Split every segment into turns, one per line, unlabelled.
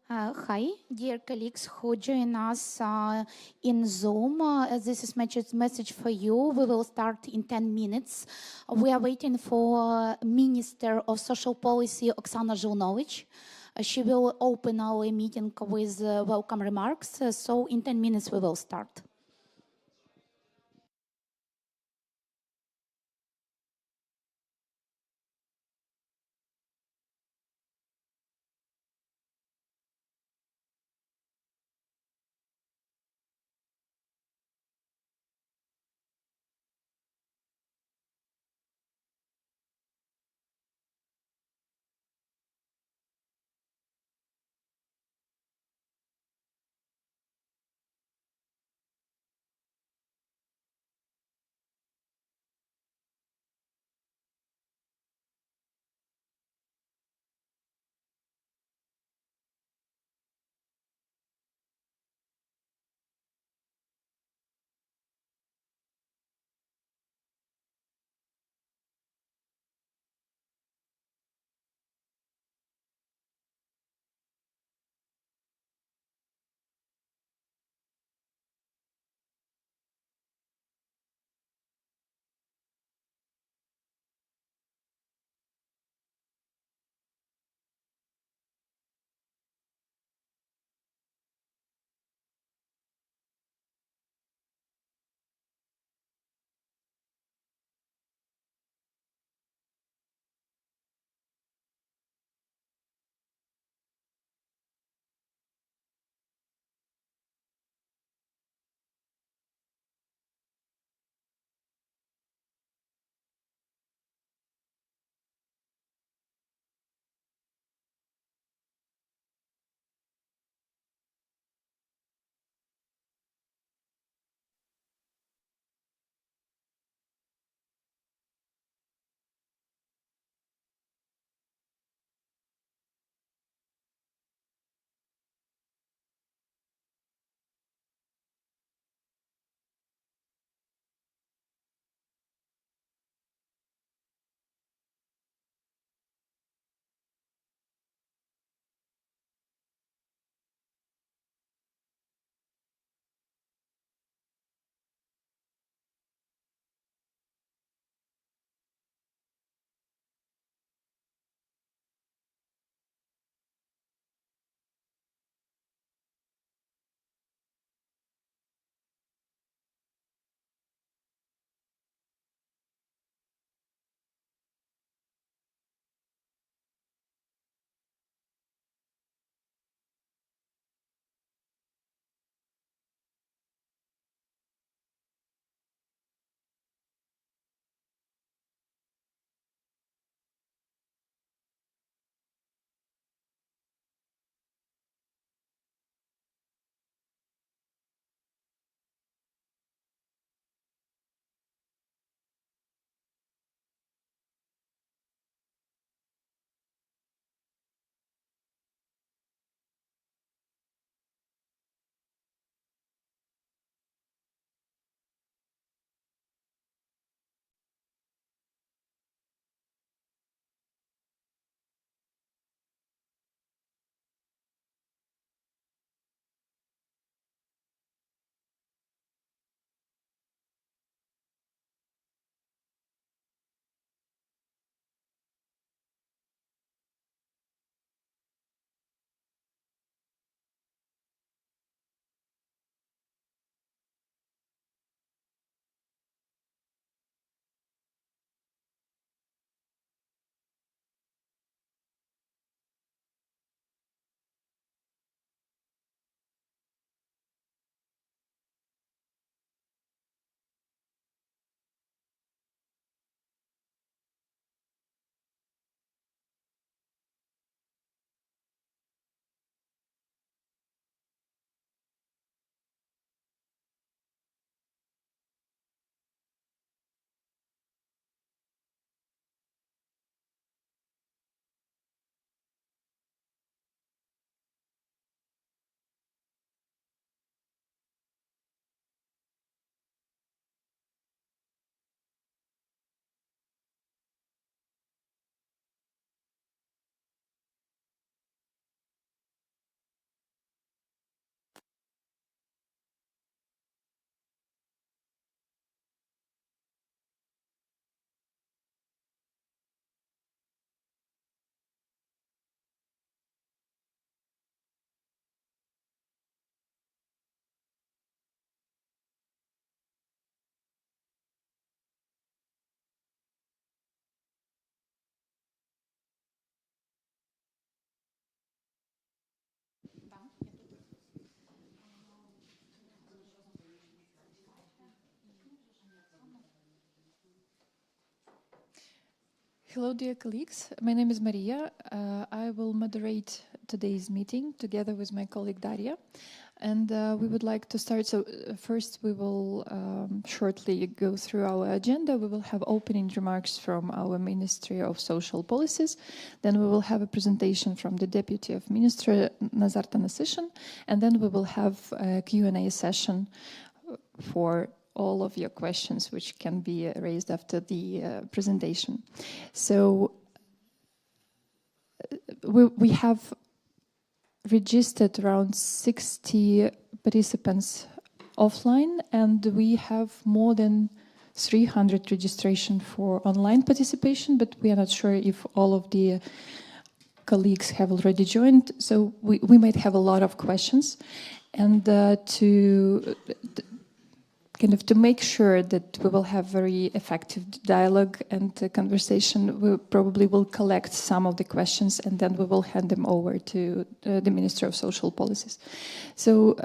Hi, dear colleagues who join us in Zoom. This is message for you. We will start in 10 minutes. We are waiting for Minister of Social Policy Oksana Zhilnovich. She will open our meeting with welcome remarks. So in 10 minutes we will start.
Hello, dear colleagues. My name is Maria. I will moderate today's meeting together with my colleague Daria. And we would like to start. So first we will shortly go through our agenda. We will have opening remarks from our Ministry of Social Policies. Then we will have a presentation from the Deputy of Minister, Nazar Tanashyshyn. And then we will have a Q&A session for all of your questions, which can be raised after the presentation. So we have registered around 60 participants offline, and we have more than 300 registration for online participation, but we are not sure if all of the colleagues have already joined. So we might have a lot of questions, and to make sure that we will have very effective dialogue and conversation, we probably will collect some of the questions and then we will hand them over to the Minister of Social Policies. So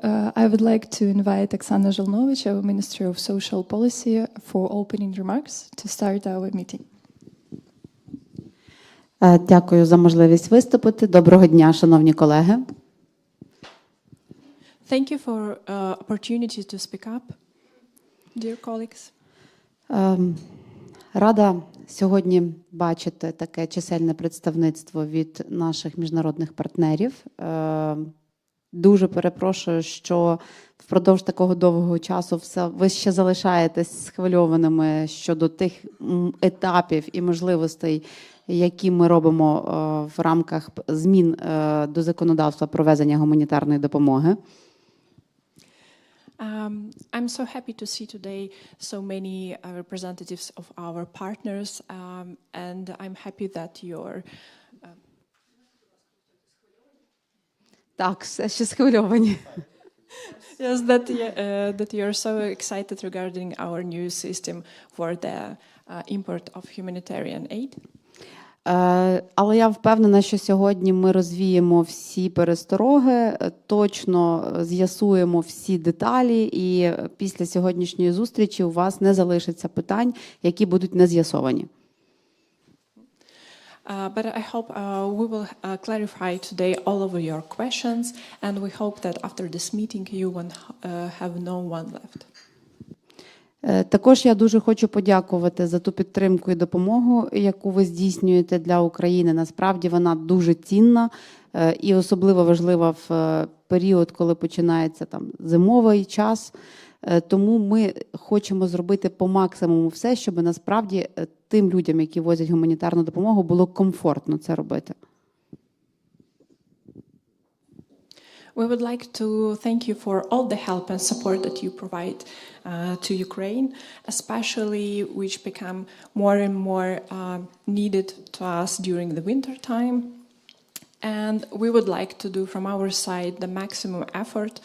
I would like to invite Oksana Zhelnovich, our Minister of Social Policy, for opening remarks to start our meeting.
Дякую за можливість виступити. Доброго дня, шановні колеги.
Thank you for opportunity to speak up. Dear colleagues,
Рада сьогодні бачити таке чисельне представництво від наших міжнародних партнерів. Дуже перепрошую, що впродовж такого довгого часу ви ще залишаєтесь схвильованими щодо тих етапів і можливостей, які ми робимо в рамках змін до законодавства про ввезення гуманітарної допомоги.
I'm so happy to see today so many representatives of our partners, and I'm happy that you're.
Так, все ще схвильовані.
Yes, that you're so excited regarding our new system for the import of humanitarian aid.
Але я впевнена, що сьогодні ми розвіємо всі перестороги, точно з'ясуємо всі деталі, і після сьогоднішньої зустрічі у вас не залишиться питань, які будуть не з'ясовані.
But I hope we will clarify today all of your questions, and we hope that after this meeting you won't have no one left.
Також я дуже хочу подякувати за ту підтримку і допомогу, яку ви здійснюєте для України. Насправді вона дуже цінна і особливо важлива в період, коли починається там зимовий час. Тому ми хочемо зробити по максимуму все, щоб насправді тим людям, які возять гуманітарну допомогу, було комфортно це робити.
We would like to thank you for all the help and support that you provide to Ukraine, especially which become more and more needed to us during the winter time. And we would like to do from our side the maximum effort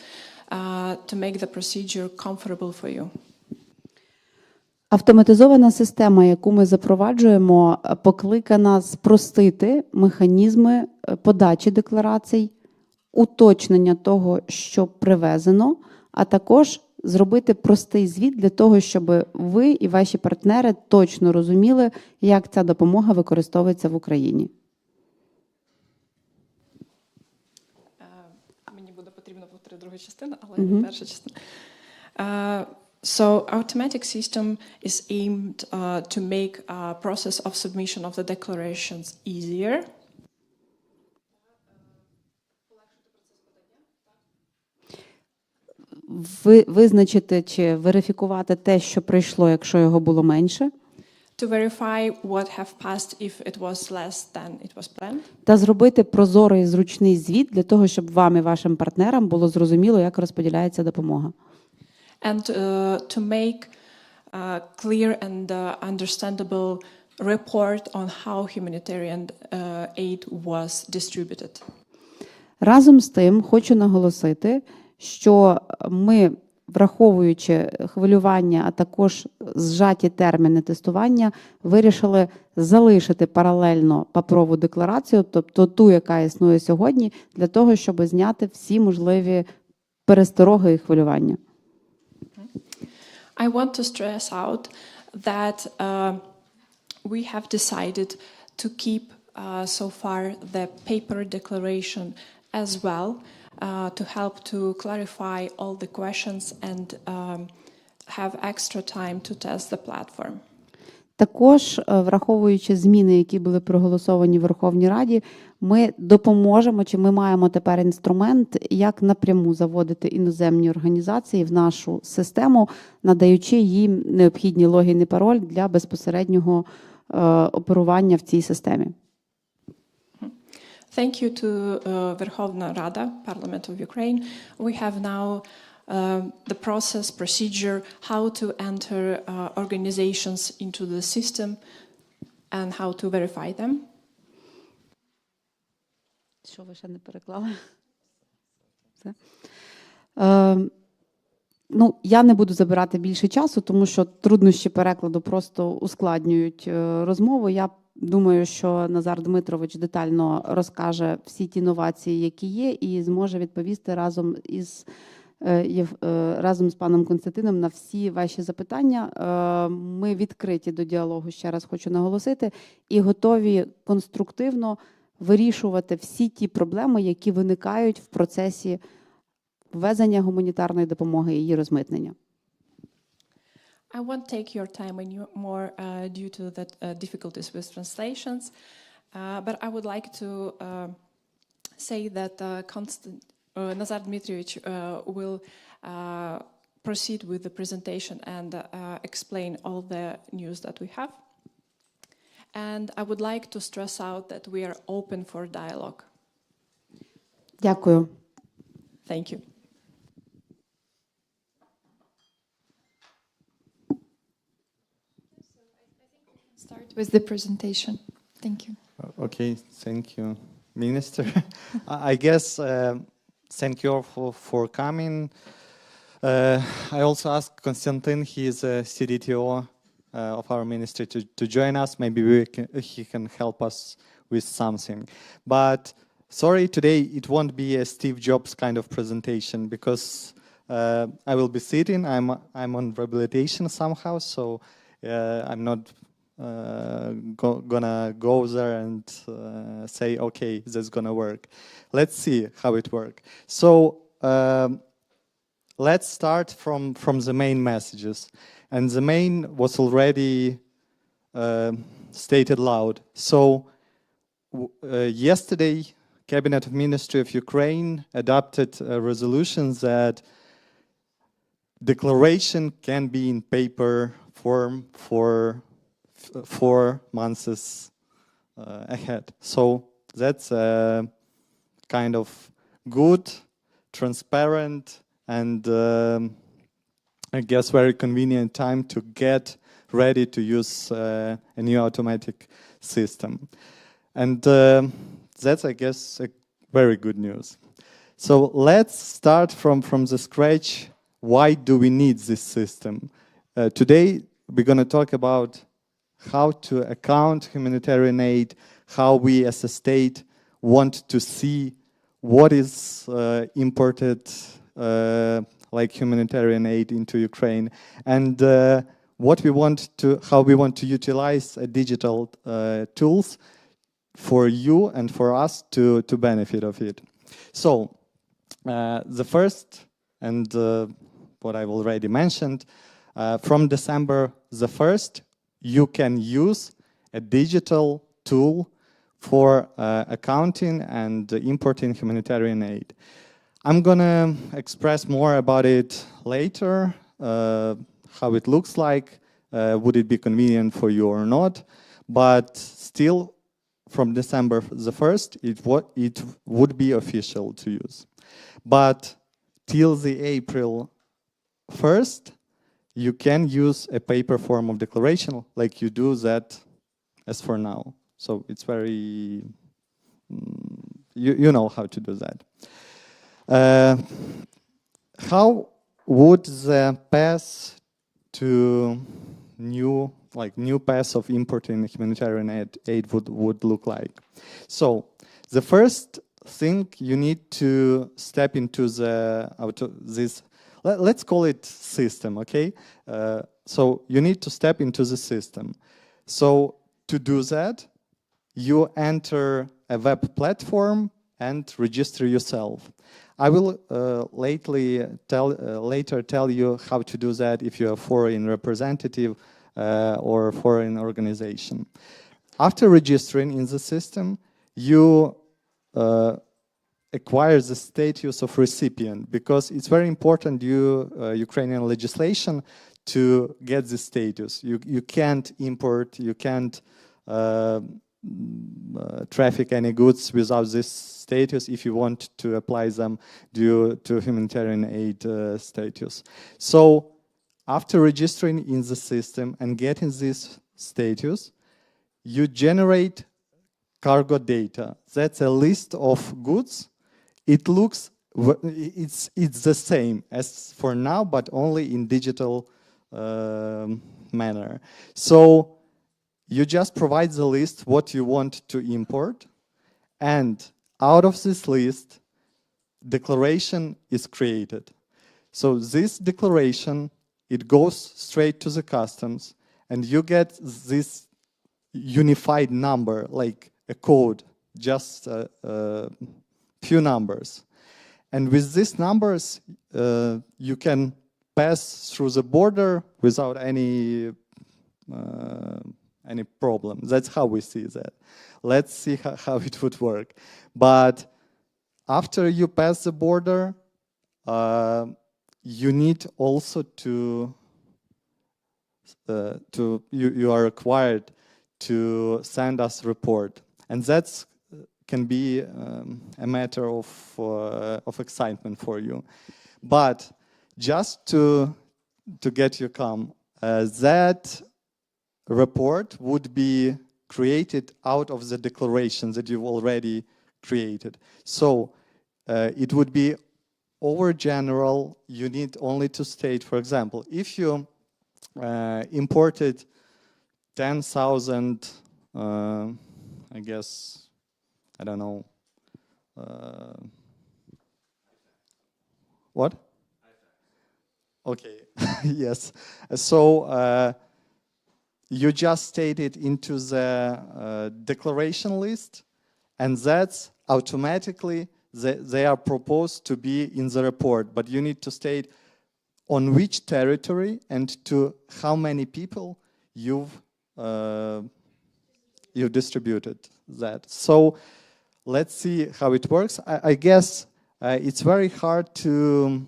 to make the procedure comfortable for you.
Автоматизована система, яку ми запроваджуємо, покликана спростити механізми подачі декларацій, уточнення того, що привезено, а також зробити простий звіт для того, щоб ви і ваші партнери точно розуміли, як ця допомога використовується в Україні.
Мені буде потрібно повторити другу частину, але перша частина. So automatic system is aimed to make a process of submission of the declarations easier.
Визначити чи верифікувати те, що прийшло, якщо його було менше.
To verify what have passed if it was less than it was planned.
Та зробити прозорий і зручний звіт для того, щоб вам і вашим партнерам було зрозуміло, як розподіляється допомога.
And to make clear and understandable report on how humanitarian aid was distributed.
Разом з тим, хочу наголосити, що ми, враховуючи хвилювання, а також зжаті терміни тестування, вирішили залишити паралельно паперову декларацію, тобто ту, яка існує сьогодні, для того, щоб зняти всі можливі перестороги і хвилювання.
I want to stress out that we have decided to keep so far the paper declaration as well to help to clarify all the questions and have extra time to test the platform.
Також, враховуючи зміни, які були проголосовані в Верховній Раді, ми допоможемо, чи ми маємо тепер інструмент, як напряму заводити іноземні організації в нашу систему, надаючи їм необхідні логін і пароль для безпосереднього оперування в цій системі.
Thank you to Verkhovna Rada, Parliament of Ukraine. We have now the procedure, how to enter organizations into the system and how to verify them.
Що ви ще не переклали? Я не буду забирати більше часу, тому що труднощі перекладу просто ускладнюють розмову. Я думаю, що Назар Дмитрович детально розкаже всі ті новації, які є, і зможе відповісти разом з паном Константином на всі ваші запитання. Ми відкриті до діалогу, ще раз хочу наголосити, і готові конструктивно вирішувати всі ті проблеми, які виникають в процесі ввезення гуманітарної допомоги і її розмитнення.
I won't take your time anymore due to the difficulties with translations, but I would like to say that Nazar Dmitrievich will proceed with the presentation and explain all the news that we have. And I would like to stress out that we are open for dialogue.
Дякую.
Thank you.
Start with the presentation. Thank you.
Okay, thank you, Minister. I guess thank you all for coming. I also asked Konstantin, he is a CDTO of our ministry, to join us. Maybe he can help us with something. But sorry, today it won't be a Steve Jobs kind of presentation because I will be sitting. I'm on rehabilitation somehow, so I'm not gonna go there and say, okay, that's gonna work. Let's see how it works. So let's start from the main messages. And the main was already stated loud. So yesterday, Cabinet of Ministry of Ukraine adopted a resolution that declaration can be in paper form for 4 months ahead. So that's a kind of good, transparent, and I guess very convenient time to get ready to use a new automatic system. And that's, I guess, a very good news. So let's start from the scratch. Why do we need this system? Today, we're going to talk about how to account humanitarian aid, how we as a state want to see what is imported like humanitarian aid into Ukraine, and how we want to utilize digital tools for you and for us to benefit of it. So the first, and what I've already mentioned, from December the 1st, you can use a digital tool for accounting and importing humanitarian aid. I'm going to express more about it later, how it looks like, would it be convenient for you or not, but still from December the 1st, it would be official to use. But till the April 1st, you can use a paper form of declaration like you do that as for now. So it's very, you know how to do that. How would the path to new path of importing humanitarian aid would look like? So the first thing you need to step into this. Let's call it system, okay? So you need to step into the system. So to do that, you enter a web platform and register yourself. I will later tell you how to do that if you're a foreign representative or foreign organization. After registering in the system, you acquire the status of recipient, because it's very important Ukrainian legislation to get the status. You can't import, you can't traffic any goods without this status if you want to apply them due to humanitarian aid status. So after registering in the system and getting this status, you generate cargo data. That's a list of goods. It looks, it's the same as for now, but only in digital manner. So you just provide the list what you want to import, and out of this list, declaration is created. So this declaration, it goes straight to the customs, and you get this unified number, like a code, just a few numbers. And with these numbers, you can pass through the border without any problem. That's how we see that. Let's see how it would work. But after you pass the border, you need also you are required to send us a report, and that can be a matter of excitement for you. But just to get you calm, that report would be created out of the declaration that you've already created. So it would be over general. You need only to state, for example, if you imported 10,000, I guess, I don't know, what? Okay, yes. So you just state it into the declaration list, and that's automatically they are proposed to be in the report. But you need to state on which territory and to how many people you've distributed that. So let's see how it works. I guess it's very hard to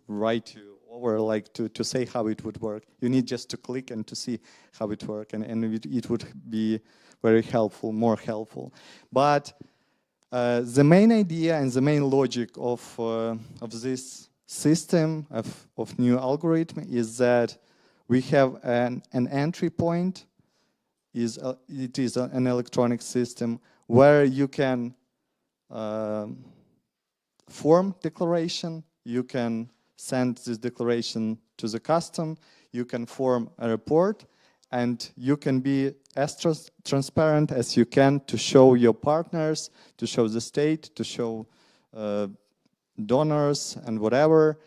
write you over, like to say how it would work. You need just to click and to see how it works, and it would be very helpful, more helpful. But the main idea and the main logic of this system of new algorithm is that we have an entry point. It is an electronic system where you can form declaration, you can send this declaration to the custom, you can form a report, and you can be as transparent as you can to show your partners, to show the state, to show donors and whatever,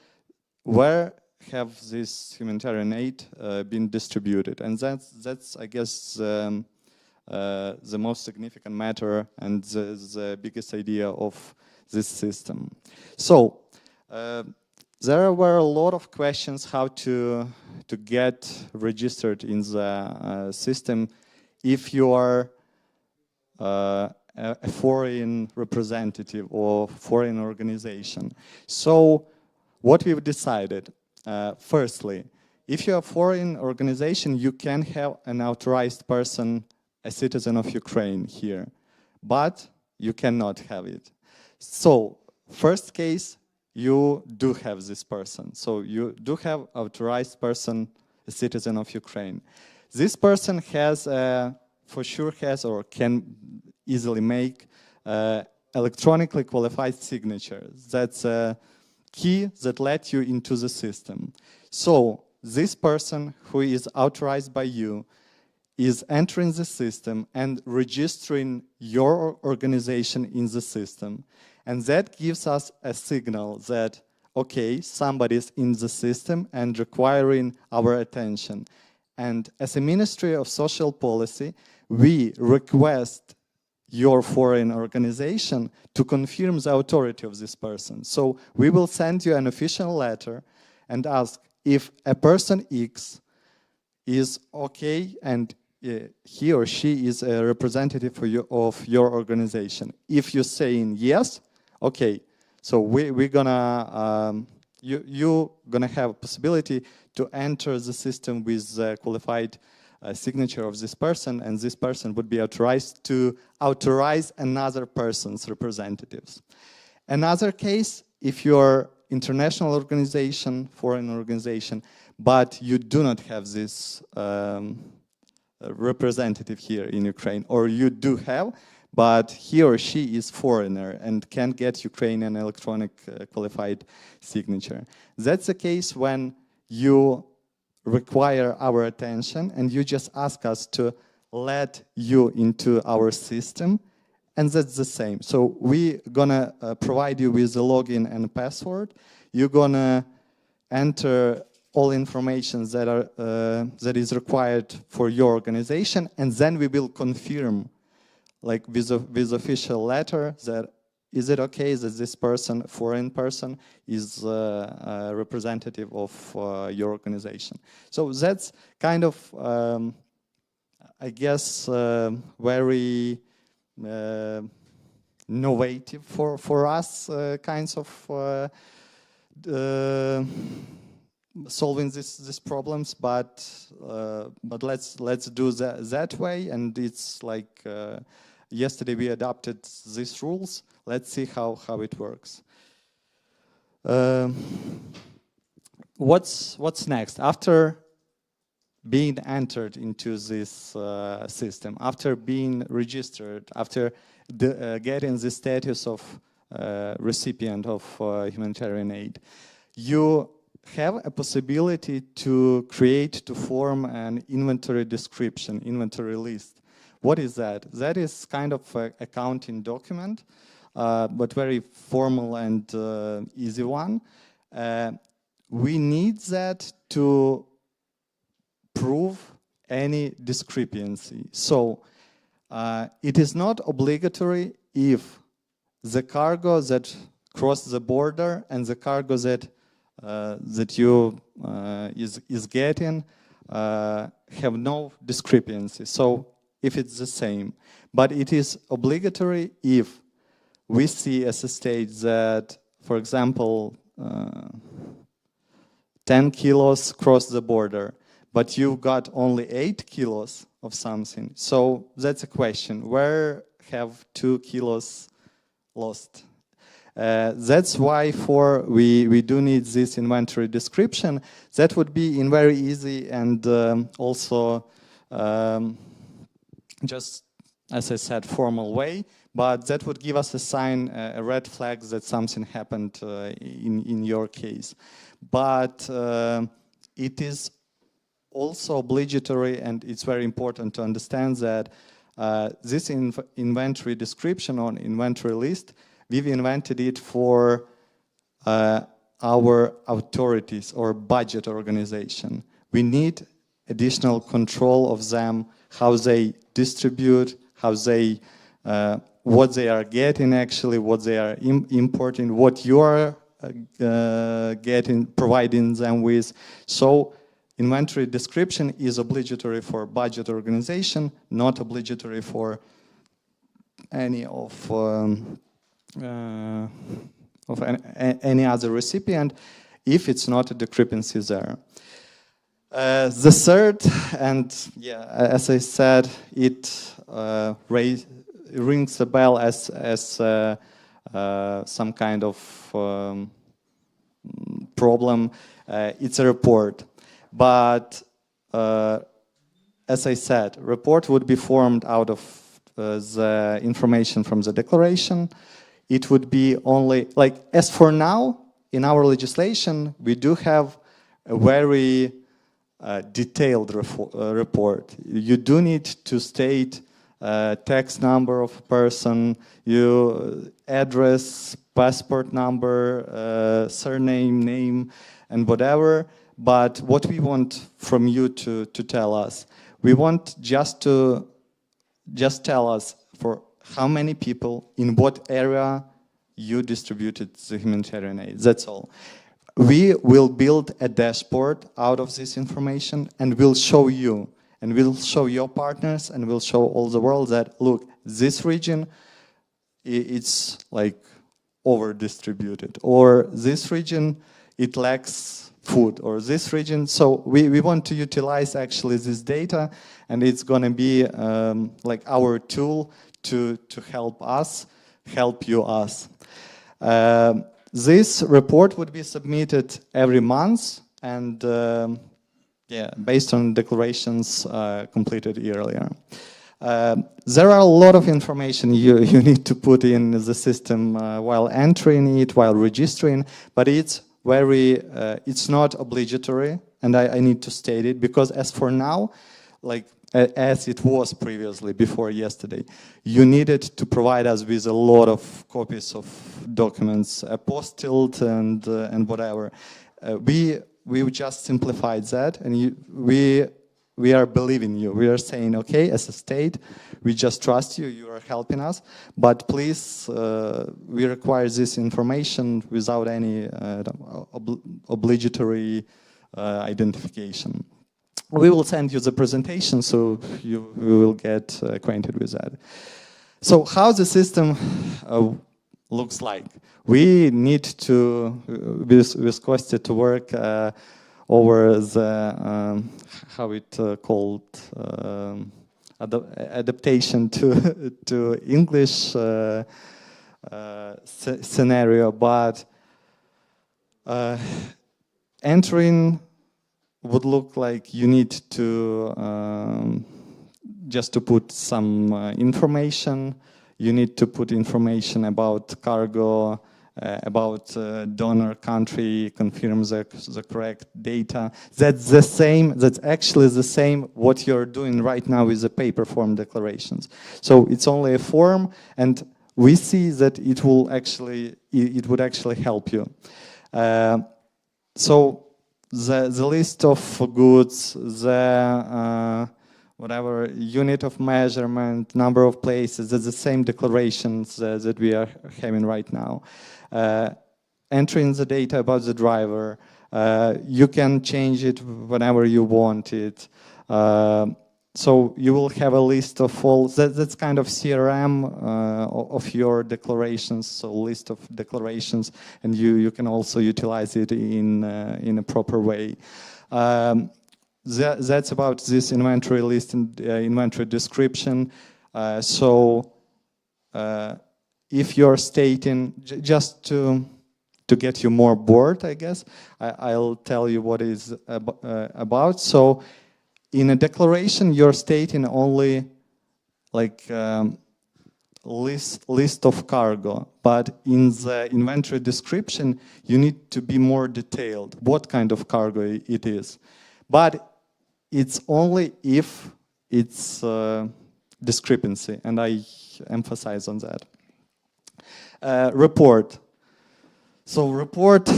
where have this humanitarian aid been distributed. And that's I guess, the most significant matter and the biggest idea of this system. So there were a lot of questions how to get registered in the system if you are a foreign representative or foreign organization. So what we've decided, firstly, if you're a foreign organization, you can have an authorized person, a citizen of Ukraine here, but you cannot have it. So first case, you do have this person. So you do have authorized person, a citizen of Ukraine. This person has, for sure has or can easily make electronically qualified signature. That's a key that let you into the system. So this person who is authorized by you is entering the system and registering your organization in the system. And that gives us a signal that, okay, somebody's in the system and requiring our attention. And as a Ministry of Social Policy, we request your foreign organization to confirm the authority of this person. So we will send you an official letter and ask if a person X is okay and he or she is a representative for you, of your organization. If you're saying yes, okay, so we're gonna, you're gonna have a possibility to enter the system with a qualified signature of this person, and this person would be authorized to authorize another person's representatives. Another case, if you're international organization, foreign organization, but you do not have this representative here in Ukraine, or you do have, but he or she is foreigner and can't get Ukrainian electronic qualified signature. That's the case when you require our attention and you just ask us to let you into our system, and that's the same. So we're gonna provide you with a login and password. You're gonna enter all information that are that is required for your organization, and then we will confirm, like with official letter, that is it okay that this person, foreign person, is a representative of your organization. So that's kind of, I guess, very innovative for us kinds of solving these problems, but let's do that way. And it's like yesterday we adopted these rules. Let's see how it works. What's next after being entered into this system, after being registered, after getting the status of recipient of humanitarian aid? You have a possibility to form an inventory description, inventory list. What is that? That is kind of an accounting document, but very formal and easy one. We need that to prove any discrepancy. So it is not obligatory if the cargo that crossed the border and the cargo that you is getting have no discrepancy. So if it's the same, but it is obligatory if we see as a state that, for example, 10 kilos cross the border, but you got only 8 kilos of something. So that's a question. Where have 2 kilos lost? That's why we do need this inventory description. That would be in very easy and also just, as I said, formal way, but that would give us a sign, a red flag that something happened in your case. But it is also obligatory, and it's very important to understand that this inventory description on inventory list, we've invented it for our authorities or budget organization. We need additional control of them, how they distribute, how they, what they are getting actually, what they are importing, what you are providing them with. So inventory description is obligatory for budget organization, not obligatory for any of any other recipient if it's not a discrepancy there. The third, and yeah, as I said, it rings a bell as some kind of problem. It's a report, but as I said, report would be formed out of the information from the declaration. It would be only, like, as for now, in our legislation, we do have a very detailed report. You do need to state tax number of a person, your address, passport number, surname, name, and whatever. but what we want from you to tell us, we want just tell us for how many people, in what area you distributed the humanitarian aid. That's all. We will build a dashboard out of this information, and we'll show you, and we'll show your partners, and we'll show all the world that, look, this region, it's like over-distributed, or this region, it lacks food, or this region. So we want to utilize actually this data, and it's going to be like our tool to help us, help you us. This report would be submitted every month, and yeah, based on declarations completed earlier. There are a lot of information you need to put in the system while entering it, while registering, but it's it's not obligatory, and I need to state it, because as for now, like as it was previously, before yesterday, you needed to provide us with a lot of copies of documents, apostilled and whatever. We just simplified that, and we are believing you. We are saying, okay, as a state, we just trust you. You are helping us, but please, we require this information without any obligatory identification. We will send you the presentation, so you will get acquainted with that. So how the system looks like? We need to, with Kostya, to work over the, how it called, adaptation to English scenario, but entering would look like you need to just to put some information. You need to put information about cargo, about donor country, confirm the correct data. That's the same. That's actually the same what you're doing right now with the paper form declarations. So it's only a form, and we see that it would actually help you. So the list of goods, the whatever unit of measurement, number of places, that's the same declarations that we are having right now. Entering the data about the driver, you can change it whenever you want it. So you will have a list of all, that's kind of CRM of your declarations, so list of declarations, and you can also utilize it in a proper way. That's about this inventory list and inventory description. So if you're stating, just to get you more bored, I guess, I'll tell you what is about. So in a declaration, you're stating only like list of cargo, but in the inventory description, you need to be more detailed what kind of cargo it is. But it's only if it's discrepancy, and I emphasize on that. Report. So report,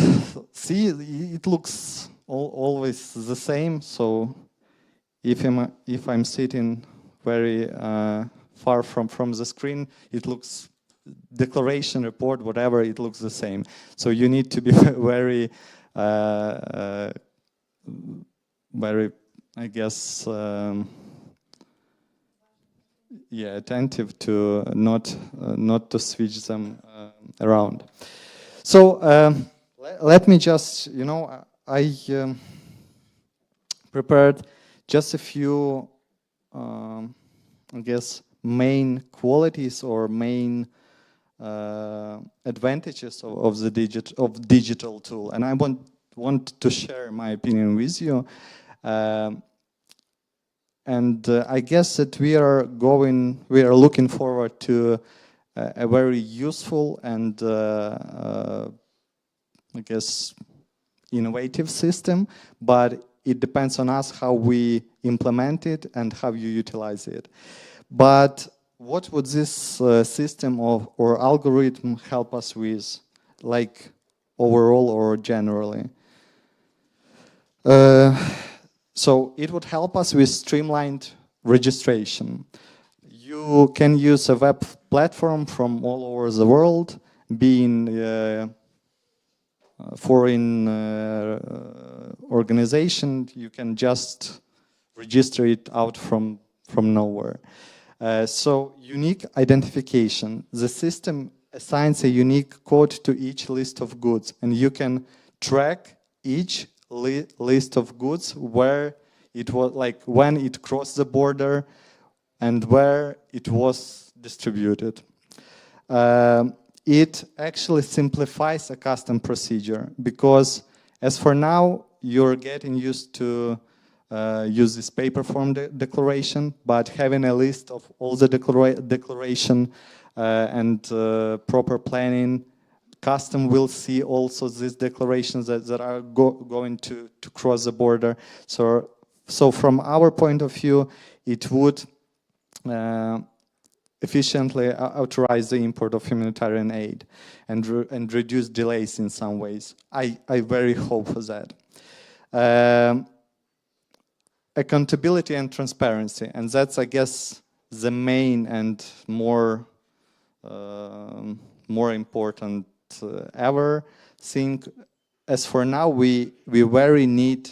see, it looks always the same. So if I'm sitting very far from the screen, it looks declaration, report, whatever, it looks the same. So you need to be very, very, I guess, yeah, attentive to not to switch them around. So let me just, I prepared just a few, I guess, main qualities or main advantages of the digital tool, and I want to share my opinion with you. And I guess that we are looking forward to a very useful and I guess innovative system, but it depends on us how we implement it and how you utilize it. But what would this system or algorithm help us with, like overall or generally? So it would help us with streamlined registration. You can use a web platform from all over the world, being foreign organization. You can just register it out from nowhere. So unique identification. The system assigns a unique code to each list of goods, and you can track each list of goods where it was, like when it crossed the border and where it was distributed. It actually simplifies a custom procedure because, as for now, you're getting used to use this paper form declaration, but having a list of all the declaration and proper planning, custom will see also these declarations that are going to cross the border. So from our point of view, it would efficiently authorize the import of humanitarian aid and reduce delays in some ways. I very hope for that. Accountability and transparency, and that's, I guess, the main and more important ever thing. As for now, we very need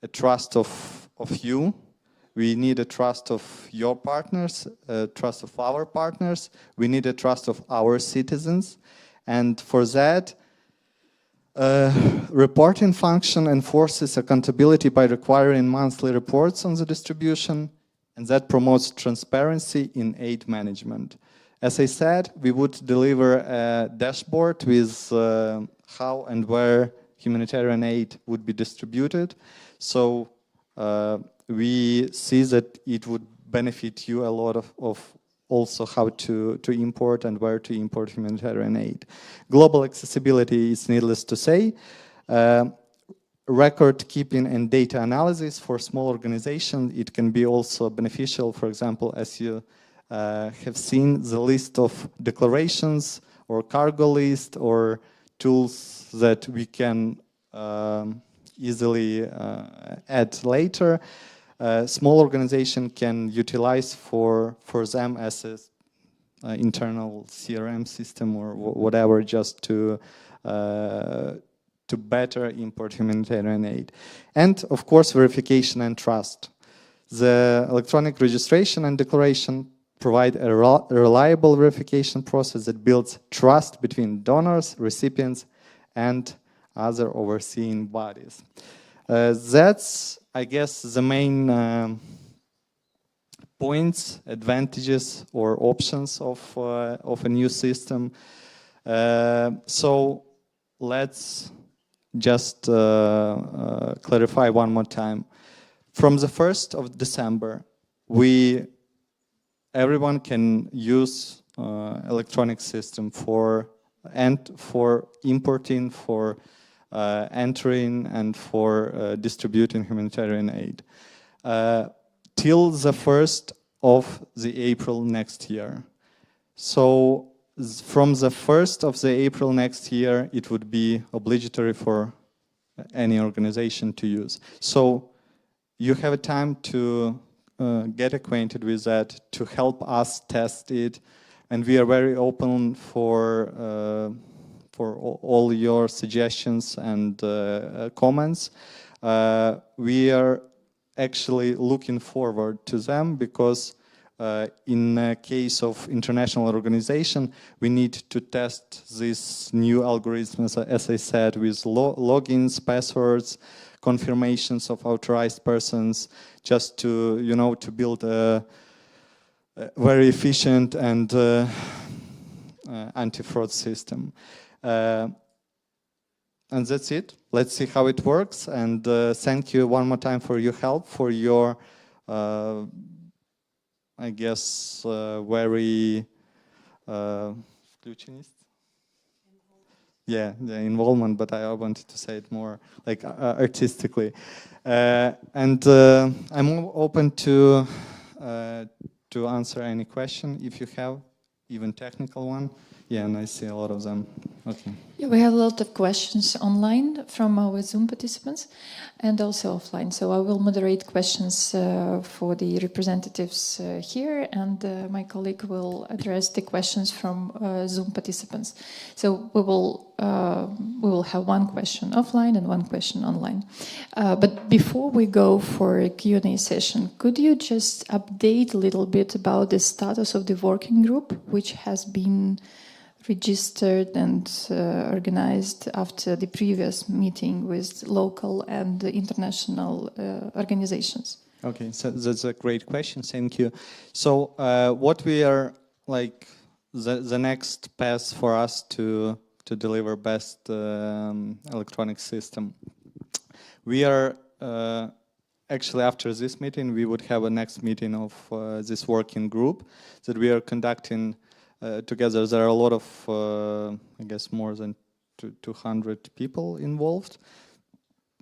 a trust of you. We need a trust of your partners, a trust of our partners. We need a trust of our citizens. And for that, reporting function enforces accountability by requiring monthly reports on the distribution, and that promotes transparency in aid management. As I said, we would deliver a dashboard with how and where humanitarian aid would be distributed. So we see that it would benefit you a lot of also how to import and where to import humanitarian aid. Global accessibility is needless to say. Record keeping and data analysis for small organizations, it can be also beneficial. For example, as you have seen, the list of declarations or cargo list or tools that we can easily add later. Small organization can utilize for them as an internal CRM system or whatever, just to better import humanitarian aid. And of course, verification and trust. The electronic registration and declaration provide a reliable verification process that builds trust between donors, recipients, and other overseeing bodies. That's, I guess, the main points, advantages, or options of a new system. So let's just clarify one more time. From the 1st of December, everyone can use electronic system for importing, for entering, and for distributing humanitarian aid till the 1st of April next year. So from the 1st of April next year, it would be obligatory for any organization to use. So you have a time to get acquainted with that, to help us test it, and we are very open for all your suggestions and comments. We are actually looking forward to them because in the case of international organization, we need to test these new algorithms, as I said, with logins, passwords, confirmations of authorized persons, just to, to build a very efficient and anti-fraud system. And that's it. Let's see how it works. And thank you one more time for your help, for your, I guess, very the involvement, but I wanted to say it more like artistically. And I'm open to answer any question if you have, even technical one. Yeah, and I see a lot of them. Okay.
Yeah, we have a lot of questions online from our Zoom participants and also offline. So I will moderate questions for the representatives here, and my colleague will address the questions from Zoom participants. So we will have one question offline and one question online. But before we go for a Q&A session, could you just update a little bit about the status of the working group, which has been registered and organized after the previous meeting with local and international organizations?
Okay, so that's a great question. Thank you. So what we are like the next path for us to deliver best electronic system. We are actually after this meeting we would have a next meeting of this working group that we are conducting together. There are a lot of I guess more than 200 people involved,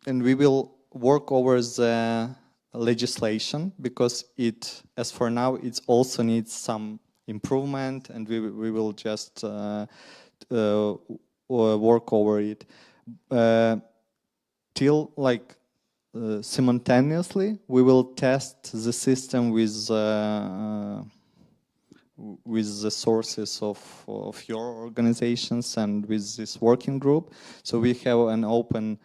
and we will work over the legislation because it, as for now, it also needs some improvement, and we will just work over it till like simultaneously. We will test the system with the sources of your organizations and with this working group. So we have an open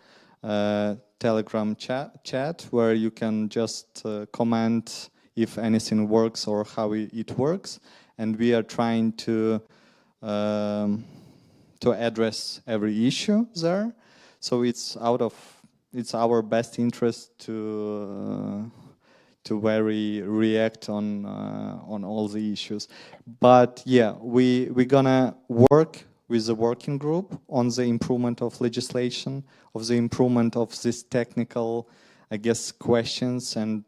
Telegram chat where you can just comment if anything works or how it works, and we are trying to address every issue there. So it's our best interest to react on all the issues. But yeah, we're gonna work with the working group on the improvement of legislation, of the improvement of this technical, I guess, questions, and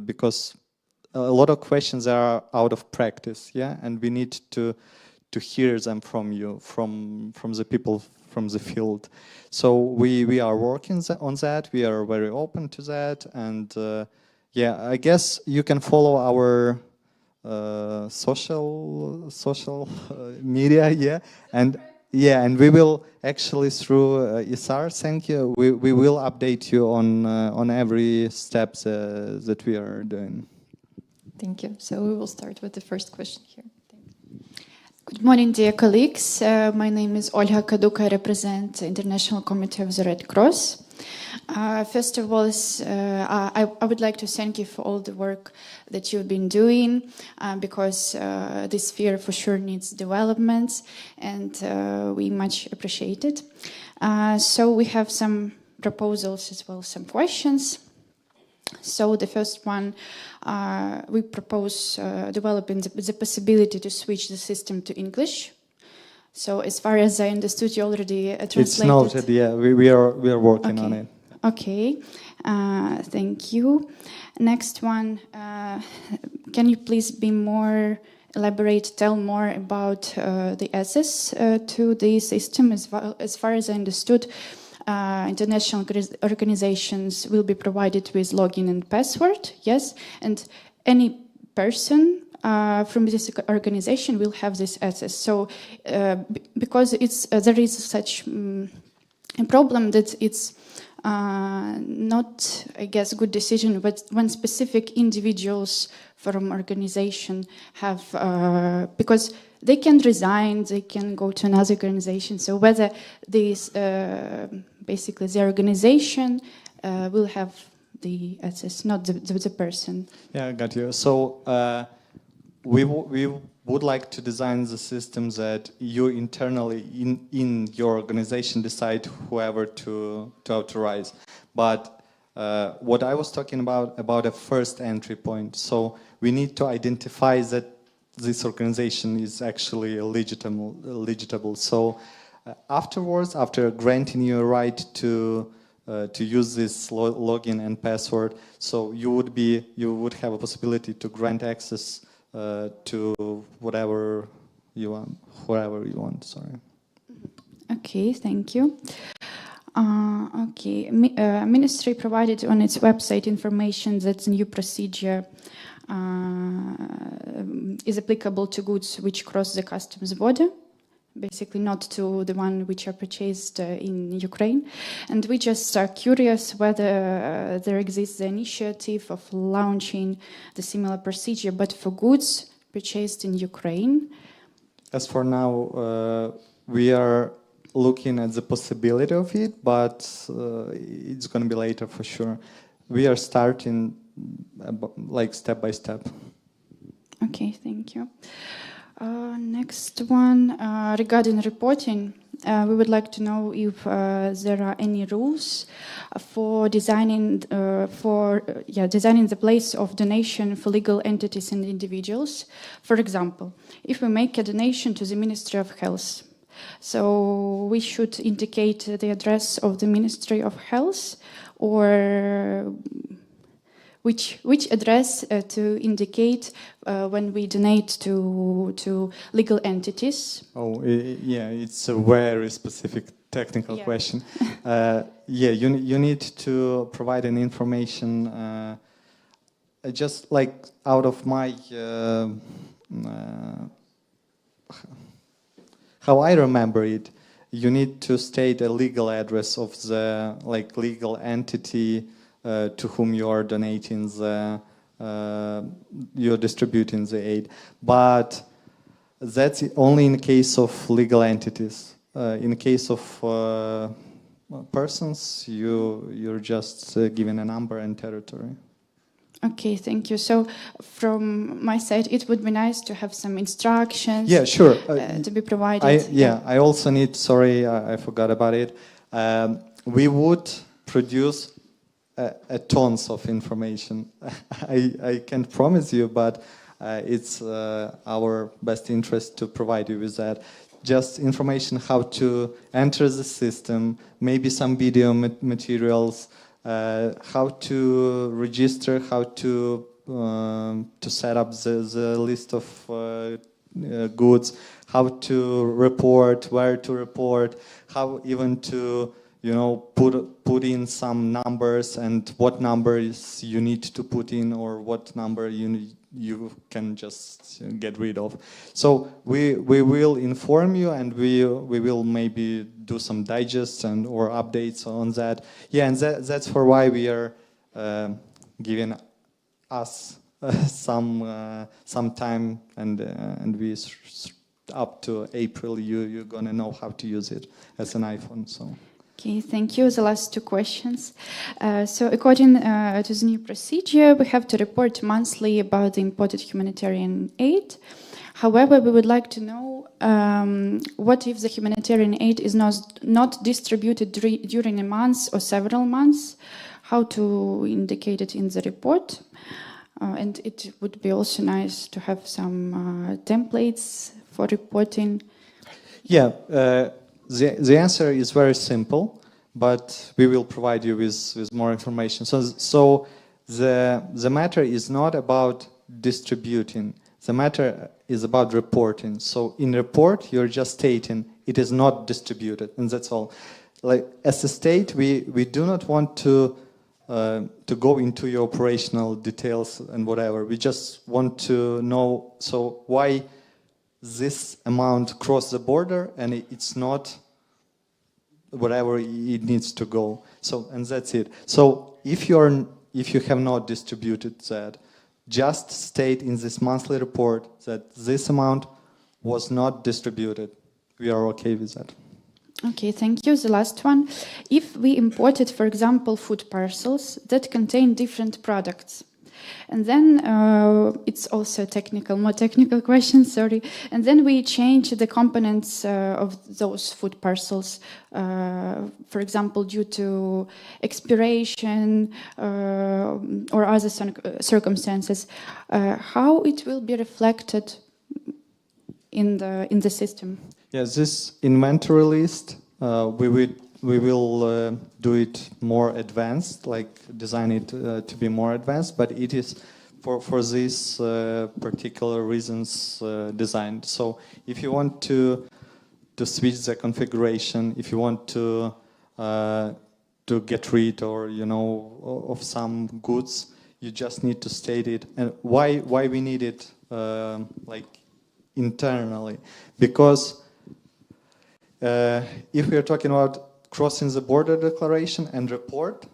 because a lot of questions are out of practice, yeah, and we need to hear them from you, from the people from the field. So we are working on that. We are very open to that, and yeah, I guess you can follow our social media, yeah, and we will actually through ISAR, thank you. We will update you on every step that we are doing.
Thank you. So we will start with the first question here.
Good morning, dear colleagues. My name is Olga Kaduk. I represent the International Committee of the Red Cross. First of all, I would like to thank you for all the work that you've been doing, because this sphere for sure needs developments, and we much appreciate it. So we have some proposals as well, some questions. So the first one, we propose developing the possibility to switch the system to English. So as far as I understood, you already translated.
It's noted, yeah. We are working on it.
Okay, thank you. Next one, can you please be more elaborate, tell more about the access to the system? As far as I understood, international organizations will be provided with login and password, yes, and any person from this organization will have this access. So, because there is such a problem that it's not, I guess, good decision, but when specific individuals from organization have, because they can resign, they can go to another organization. So whether this, basically the organization will have the access, not the person.
Yeah, I got you. So we would like to design the system that you internally in your organization decide whoever to authorize. But what I was talking about a first entry point. So we need to identify that this organization is actually legitimate. So afterwards, after granting you a right to use this login and password, so you would have a possibility to grant access to whatever you want, wherever you want. Sorry.
Okay, thank you. Okay, Ministry provided on its website information that the new procedure is applicable to goods which cross the customs border basically not to the one which are purchased in Ukraine. And we just are curious whether there exists the initiative of launching the similar procedure, but for goods purchased in Ukraine.
As for now, we are looking at the possibility of it, but it's going to be later for sure. We are starting like step by step.
Okay, thank you. Next one, regarding reporting, we would like to know if there are any rules for designing designing the place of donation for legal entities and individuals. For example, if we make a donation to the Ministry of Health, so we should indicate the address of the Ministry of Health, or which address to indicate when we donate to legal entities?
Oh, yeah, it's a very specific technical question. You need to provide an information just like out of my how I remember it. You need to state a legal address of the legal entity to whom you are donating you're distributing the aid. But that's only in case of legal entities. In case of persons, you're just given a number and territory.
Okay, thank you. So from my side, it would be nice to have some instructions.
Yeah, sure.
To be provided.
I also need, sorry, I forgot about it. We would produce a tons of information. I can't promise you, but it's our best interest to provide you with that. Just information how to enter the system, maybe some video materials, how to register, how to set up the list of goods, how to report, where to report, how even to put in some numbers and what numbers you need to put in or what number you can just get rid of. So we will inform you, and we will maybe do some digests or updates on that. Yeah, and that's for why we are giving us some time, and we up to April you're gonna know how to use it as an iPhone. So.
Okay, thank you. The last two questions. So according to the new procedure, we have to report monthly about the imported humanitarian aid. However, we would like to know what if the humanitarian aid is not distributed during a month or several months, how to indicate it in the report. And it would be also nice to have some templates for reporting.
Yeah. The answer is very simple, but we will provide you with more information. So the matter is not about distributing. The matter is about reporting. So in report, you're just stating it is not distributed, and that's all. Like as a state, we do not want to go into your operational details and whatever. We just want to know why this amount crossed the border and it's not whatever it needs to go. So, and that's it. So if you have not distributed that, just state in this monthly report that this amount was not distributed. We are okay with that.
Okay, thank you. The last one. If we imported, for example, food parcels that contain different products, and then it's also more technical question, sorry. And then we change the components of those food parcels, for example, due to expiration or other circumstances. How it will be reflected in the system?
Yes, this inventory list, we will do it more advanced, like design it to be more advanced, but it is for these particular reasons designed. So if you want to switch the configuration, if you want to get rid of some goods, you just need to state it. And why we need it like internally? Because If we are talking about crossing the border declaration and report,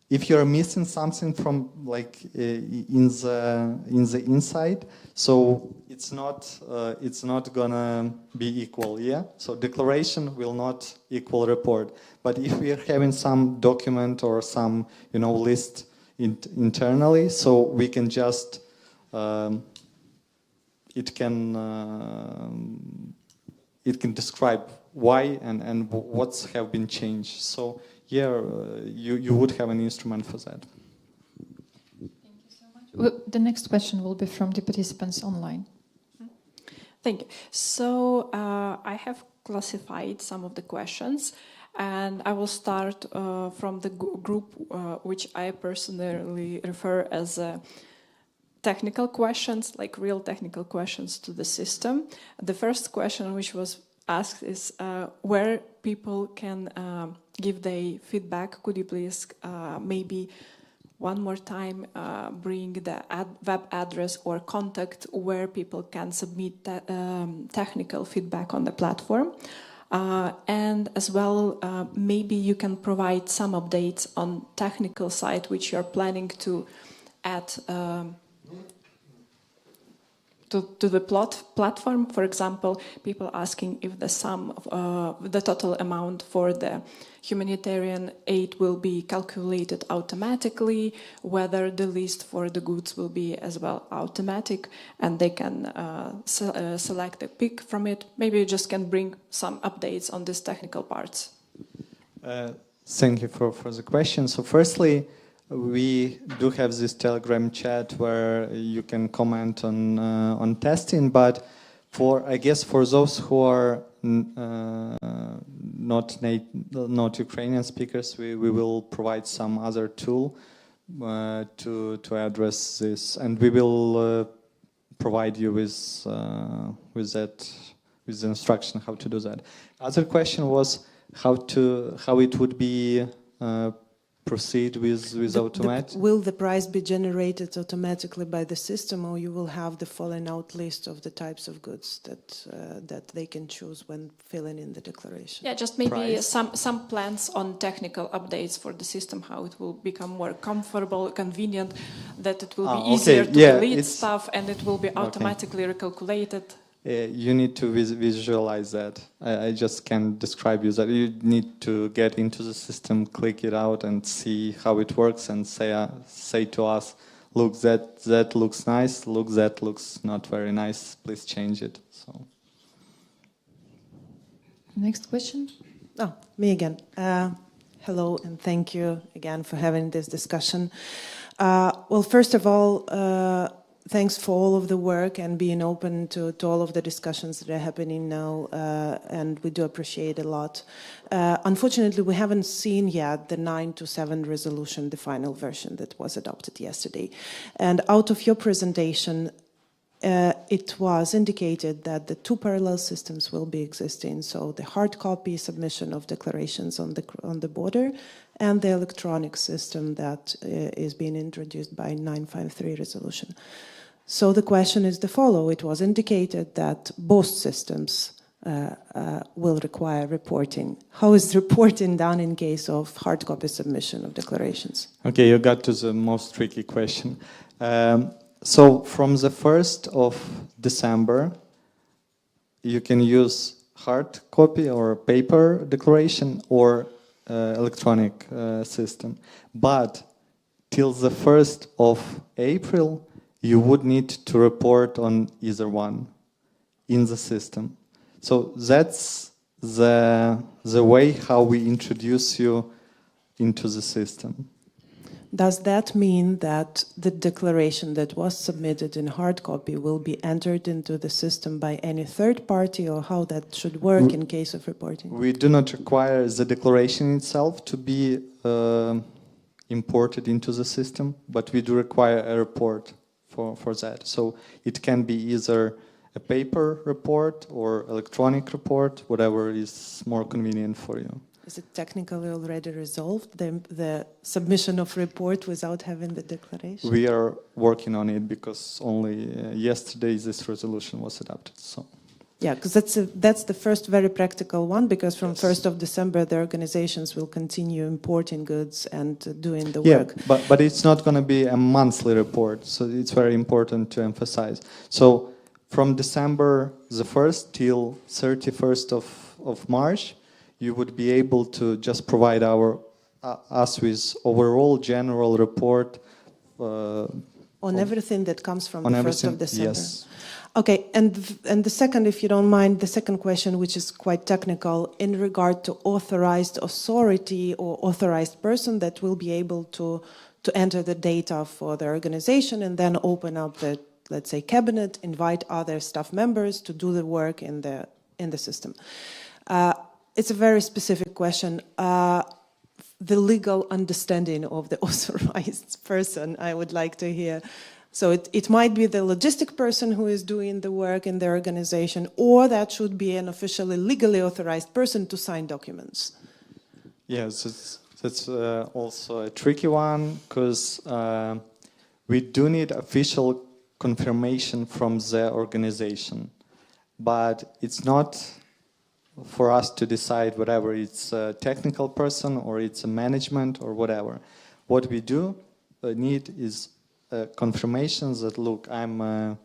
if you are missing something from like in the inside, so it's not gonna be equal, yeah. So declaration will not equal report. But if we are having some document or some list internally, so we can just it can describe why and what's have been changed. So yeah, you would have an instrument for that.
Thank you so much. Well, the next question will be from the participants online.
Thank you. So I have classified some of the questions, and I will start from the group which I personally refer as technical questions, like real technical questions to the system. The first question which was asked is where people can give their feedback. Could you please maybe one more time bring the web address or contact where people can submit technical feedback on the platform? And as well, maybe you can provide some updates on technical side which you're planning to add to the platform. For example, people asking if the sum of the total amount for the humanitarian aid will be calculated automatically, whether the list for the goods will be as well automatic, and they can select a pick from it. Maybe you just can bring some updates on these technical parts.
Thank you for the question. So firstly, we do have this Telegram chat where you can comment on testing, but I guess for those who are not Ukrainian speakers, we will provide some other tool to address this, and we will provide you with the instruction how to do that. Other question was how it would be proceed with automatic.
Will the price be generated automatically by the system, or you will have the fallen out list of the types of goods that they can choose when filling in the declaration?
Yeah, just maybe some plans on technical updates for the system, how it will become more comfortable, convenient, that it will be easier to delete stuff and it will be automatically recalculated.
You need to visualize that. I just can't describe you that. You need to get into the system, click it out, and see how it works, and say to us, "Look, that looks nice. Look, that looks not very nice. Please change it." So.
Next question.
Oh, me again. Hello, and thank you again for having this discussion. Well, first of all, thanks for all of the work and being open to all of the discussions that are happening now, and we do appreciate it a lot. Unfortunately, we haven't seen yet the 927 resolution, the final version that was adopted yesterday. And out of your presentation, it was indicated that the two parallel systems will be existing, so the hard copy submission of declarations on the border and the electronic system that is being introduced by 953 resolution. So the question is the following. It was indicated that both systems will require reporting. How is reporting done in case of hard copy submission of declarations?
Okay, you got to the most tricky question. So from the 1st of December, you can use hard copy or paper declaration or electronic system. But till the 1st of April, you would need to report on either one in the system. So that's the way how we introduce you into the system.
Does that mean that the declaration that was submitted in hard copy will be entered into the system by any third party, or how that should work in case of reporting?
We do not require the declaration itself to be imported into the system, but we do require a report for that. So it can be either a paper report or electronic report, whatever is more convenient for you.
Is it technically already resolved, the submission of report without having the declaration?
We are working on it because only yesterday this resolution was adopted. So.
Yeah, because that's the first very practical one, because from 1st of December, the organizations will continue importing goods and doing the work.
But it's not going to be a monthly report, so it's very important to emphasize. So from December the 1st till 31st of March, you would be able to just provide us with overall general report
on everything that comes from the 1st of December.
Yes.
Okay, and the second, if you don't mind, the second question, which is quite technical, in regard to authorized authority or authorized person that will be able to enter the data for the organization and then open up the, let's say, cabinet, invite other staff members to do the work in the system. It's a very specific question. The legal understanding of the authorized person, I would like to hear. So it might be the logistic person who is doing the work in the organization, or that should be an officially legally authorized person to sign documents.
Yes, that's also a tricky one, because we do need official confirmation from the organization, but it's not for us to decide whether it's a technical person or it's a management or whatever. What we do need is confirmations that, look, I'm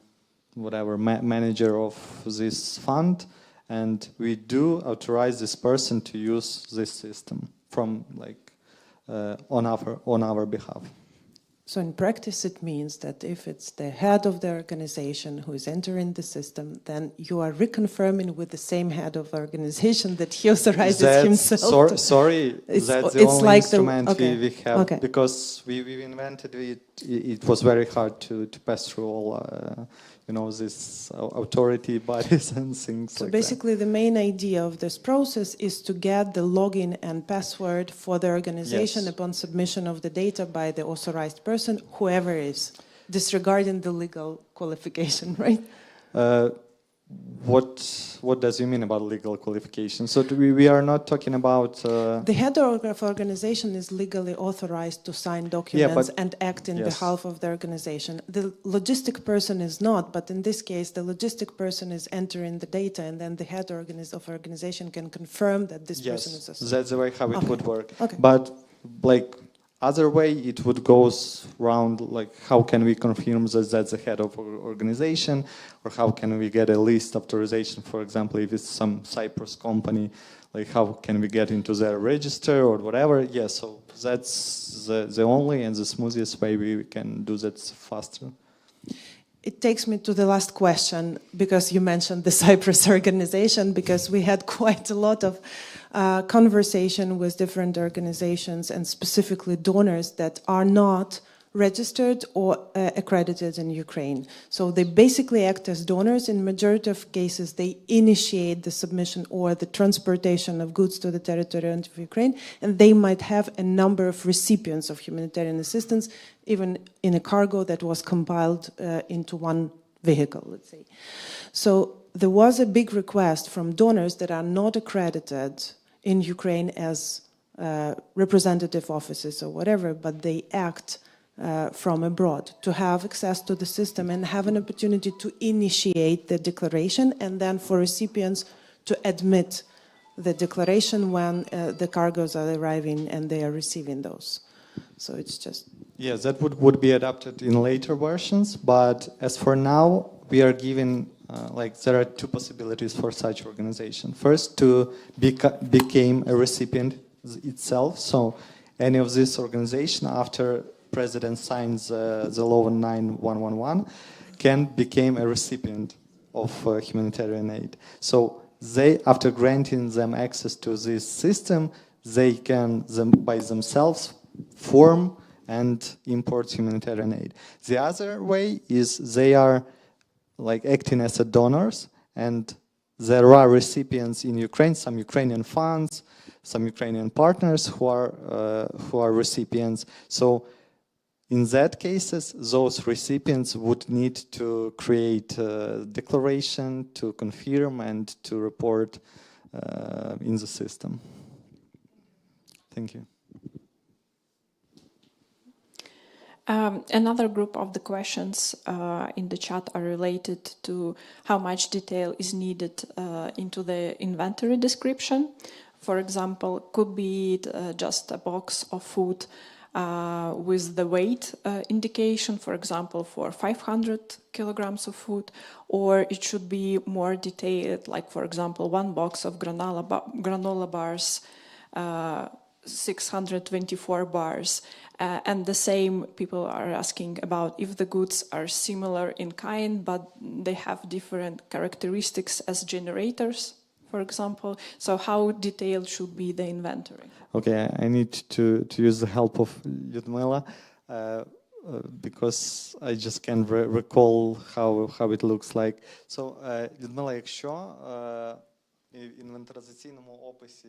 manager of this fund, and we do authorize this person to use this system from on our behalf.
So in practice, it means that if it's the head of the organization who is entering the system, then you are reconfirming with the same head of the organization that he authorizes himself.
Sorry, that's the only like instrument we have, because we invented it. It was very hard to pass through all, this authority bodies and things.
So
like
basically, the main idea of this process is to get the login and password for the organization upon submission of the data by the authorized person, whoever is, disregarding the legal qualification, right?
What does you mean about legal qualification? So we are not talking about...
The head of organization is legally authorized to sign documents and act in behalf of the organization. The logistic person is not, but in this case, the logistic person is entering the data, and then the head of organization can confirm that this person is authorized.
That's the way how it would work.
Okay.
But other way, it would go around how can we confirm that that's the head of our organization, or how can we get a list authorization, for example, if it's some Cyprus company, how can we get into their register or whatever. So that's the only and the smoothest way we can do that faster.
It takes me to the last question, because you mentioned the Cyprus organization, because we had quite a lot of conversation with different organizations and specifically donors that are not registered or accredited in Ukraine. So they basically act as donors. In majority of cases, they initiate the submission or the transportation of goods to the territory of Ukraine, and they might have a number of recipients of humanitarian assistance, even in a cargo that was compiled into one vehicle, let's say. So there was a big request from donors that are not accredited in Ukraine as representative offices or whatever, but they act from abroad, to have access to the system and have an opportunity to initiate the declaration, and then for recipients to admit the declaration when the cargoes are arriving and they are receiving those. So it's just...
Yes, that would be adapted in later versions, but as for now, we are given, there are two possibilities for such organization. First, to become a recipient itself, so any of this organization, after President signs the law 9111, can become a recipient of humanitarian aid. So they, after granting them access to this system, they can by themselves form and import humanitarian aid. The other way is they are acting as a donors, and there are recipients in Ukraine, some Ukrainian funds, some Ukrainian partners who are recipients. So in that cases, those recipients would need to create a declaration to confirm and to report in the system. Thank you.
Another group of the questions in the chat are related to how much detail is needed into the inventory description. For example, could be just a box of food with the weight indication, for example, for 500 kilograms of food, or it should be more detailed, like, for example, one box of granola bars, 624 bars. And the same people are asking about if the goods are similar in kind, but they have different characteristics as generators, for example. So how detailed should be the inventory?
Okay, I need to use the help of Lyudmila because I just can't recall how it looks like. So, Lyudmila, якщо в інвентаризаційному описі,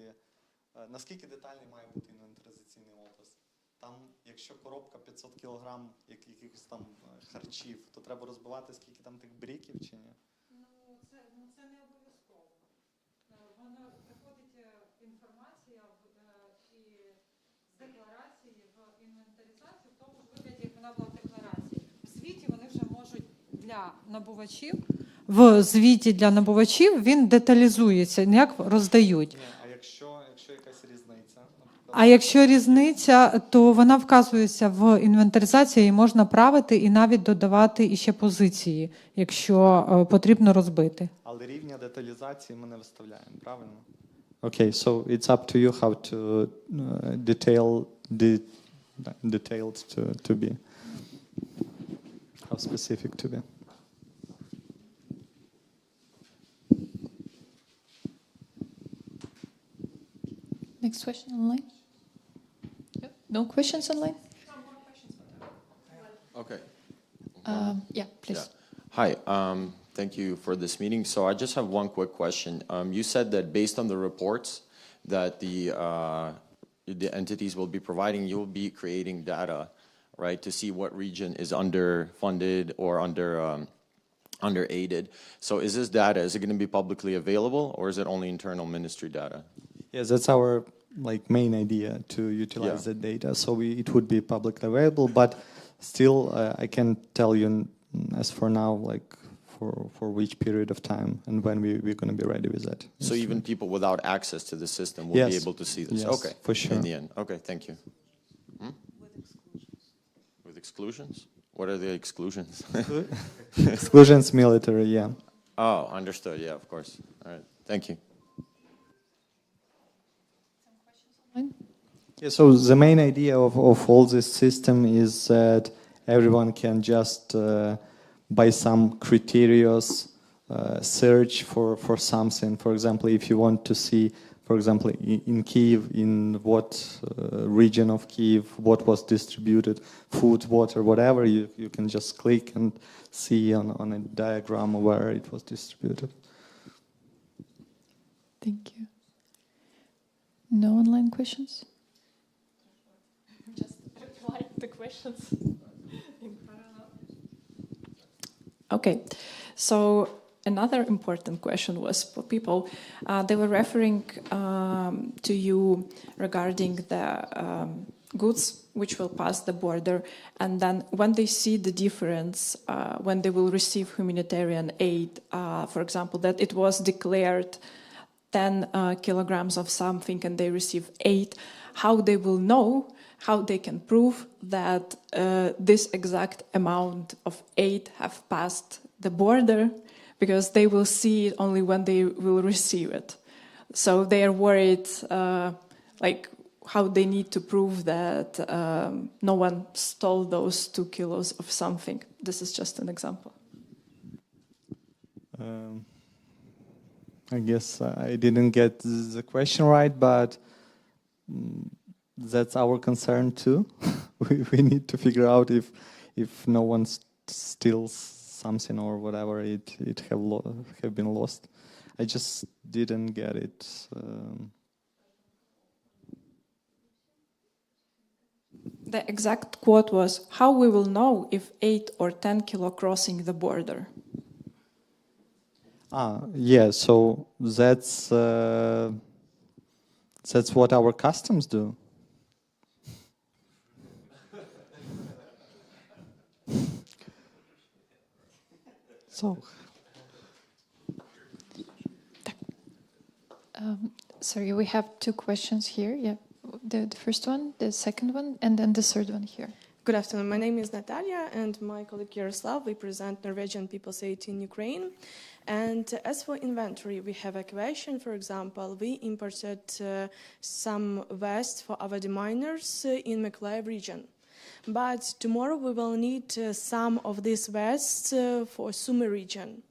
наскільки детальний має бути інвентаризаційний опис? Там, якщо коробка 500 кг якихось там харчів, то треба розбивати, скільки там тих бріків чи ні?
Ну, це не обов'язково. Воно приходить інформація і з декларації в інвентаризацію в тому ж вигляді, як вона була в декларації. В звіті вони вже можуть для набувачів, він деталізується, як роздають.
А якщо якась різниця?
А якщо різниця, то вона вказується в інвентаризації, і можна правити і навіть додавати іще позиції, якщо потрібно розбити.
Але рівня деталізації ми не виставляємо, правильно? Okay, so it's up to you how to detailed to be. How specific to be.
Next question online? No questions online?
Okay.
Yeah, please.
Yeah. Hi, thank you for this meeting. So I just have one quick question. You said that based on the reports that the entities will be providing, you'll be creating data, right, to see what region is underfunded or under-aided. So is this data, is it going to be publicly available, or is it only internal ministry data?
Yes, that's our main idea, to utilize that data. So it would be publicly available, but still I can tell you as for now, for which period of time and when we're going to be ready with that.
So even people without access to the system will be able to see this?
Yes,
okay,
for sure.
In the end. Okay, thank you. With exclusions? What are the exclusions?
Exclusions military, yeah.
Oh, understood. Yeah, of course. All right. Thank you.
Yeah, so the main idea of all this system is that everyone can just, by some criteria, search for something. For example, if you want to see, for example, in Kyiv, in what region of Kyiv, what was distributed, food, water, whatever, you can just click and see on a diagram where it was distributed.
Thank you. No online questions?
Just reply the questions in parallel. Okay, so another important question was for people. They were referring to you regarding the goods which will pass the border, and then when they see the difference, when they will receive humanitarian aid, for example, that it was declared 10 kilograms of something and they receive 8, how they will know, how they can prove that this exact amount of 8 have passed the border, because they will see it only when they will receive it. So they are worried, how they need to prove that no one stole those 2 kilos of something. This is just an example.
I guess I didn't get the question right, but that's our concern too. we need to figure out if no one steals something or whatever, it have been lost. I just didn't get it.
The exact quote was, "How we will know if 8 or 10 kilo crossing the border?"
Yeah. So that's what our customs do.
So.
Sorry, we have two questions here. Yeah, the first one, the second one, and then the third one here.
Good afternoon. My name is Natalia, and my colleague Yaroslav. We present Norwegian People's Aid in Ukraine. And as for inventory, we have a question. For example, we imported some vests for our deminers in Mykolaiv region. But tomorrow we will need some of these vests for Sumy region.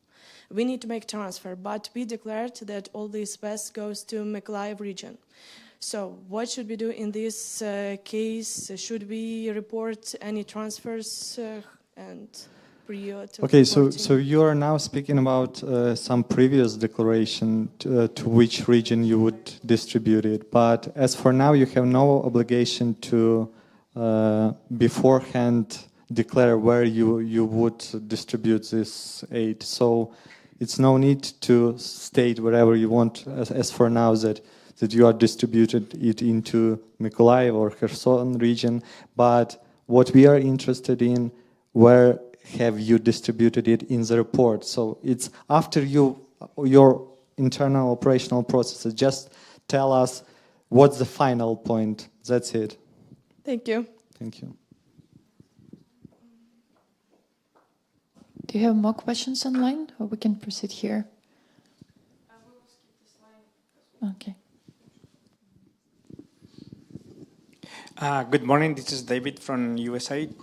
We need to make transfer, but we declared that all these vests goes to Mykolaiv region. So what should we do in this case? Should we report any transfers and prior to
Okay,
reporting?
so you are now speaking about some previous declaration to which region you would distribute it. But as for now, you have no obligation to beforehand declare where you would distribute this aid. So it's no need to state wherever you want, as for now, that you are distributed it into Mykolaiv or Kherson region. But what we are interested in, where have you distributed it in the report? So it's after your internal operational processes. Just tell us what's the final point. That's it.
Thank you.
Thank you.
Do you have more questions online, or we can proceed here? Okay.
Good morning, this is David from USAID.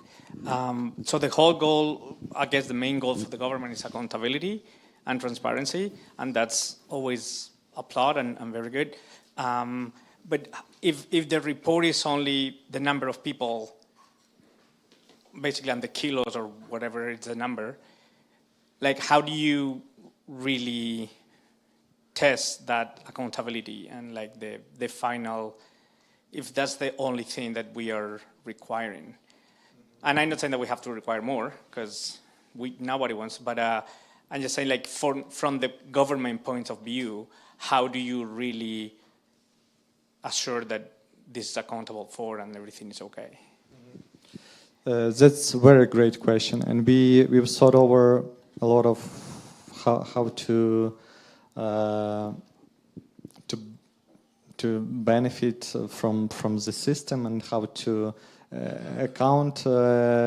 So the whole goal, I guess the main goal for the government is accountability and transparency, and that's always applaud and very good. But if the report is only the number of people, basically on the kilos or whatever is the number, like how do you really test that accountability and like the final, if that's the only thing that we are requiring? And I'm not saying that we have to require more, because nobody wants, but I'm just saying, like, from the government point of view, how do you really assure that this is accountable for and everything is okay?
That's a very great question, and we've thought over a lot of how to benefit from the system and how to account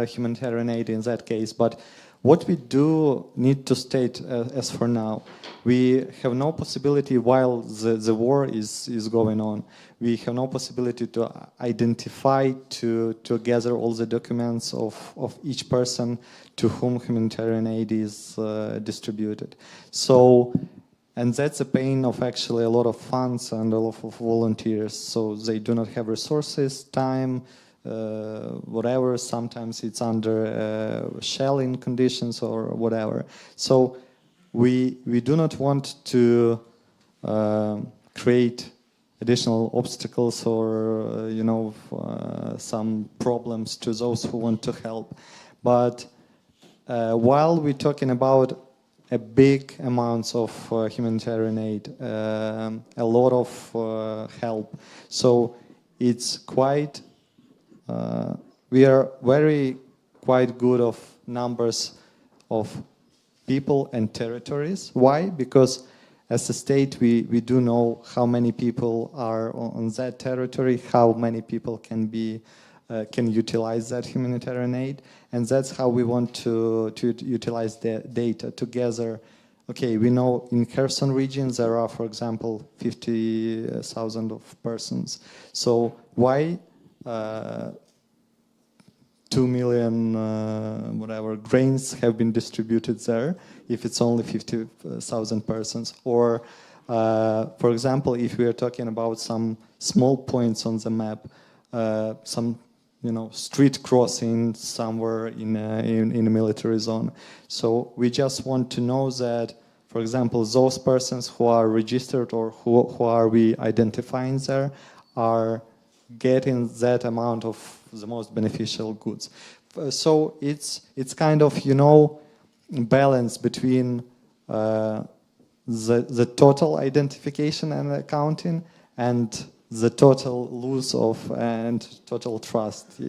humanitarian aid in that case. But what we do need to state as for now, we have no possibility while the war is going on. We have no possibility to identify, to gather all the documents of each person to whom humanitarian aid is distributed. So, and that's a pain of actually a lot of funds and a lot of volunteers. So they do not have resources, time, whatever. Sometimes it's under shelling conditions or whatever. So we do not want to create additional obstacles or some problems to those who want to help. But while we're talking about a big amounts of humanitarian aid, a lot of help, so it's quite. We are very quite good of numbers of people and territories. Why? Because as a state, we do know how many people are on that territory, how many people can utilize that humanitarian aid, and that's how we want to utilize the data together. Okay, we know in Kherson region there are, for example, 50,000 of persons. So why 2 million whatever grains have been distributed there if it's only 50,000 persons? Or for example, if we are talking about some small points on the map, some street crossing somewhere in a military zone. So we just want to know that, for example, those persons who are registered or who are we identifying there are getting that amount of the most beneficial goods. So it's kind of balance between the total identification and accounting and the total loss of and total trust,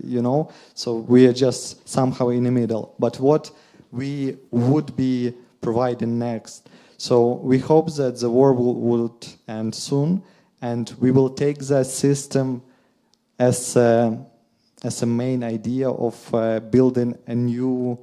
So we are just somehow in the middle. But what we would be providing next. So we hope that the war would end soon, and we will take that system as a main idea of building a new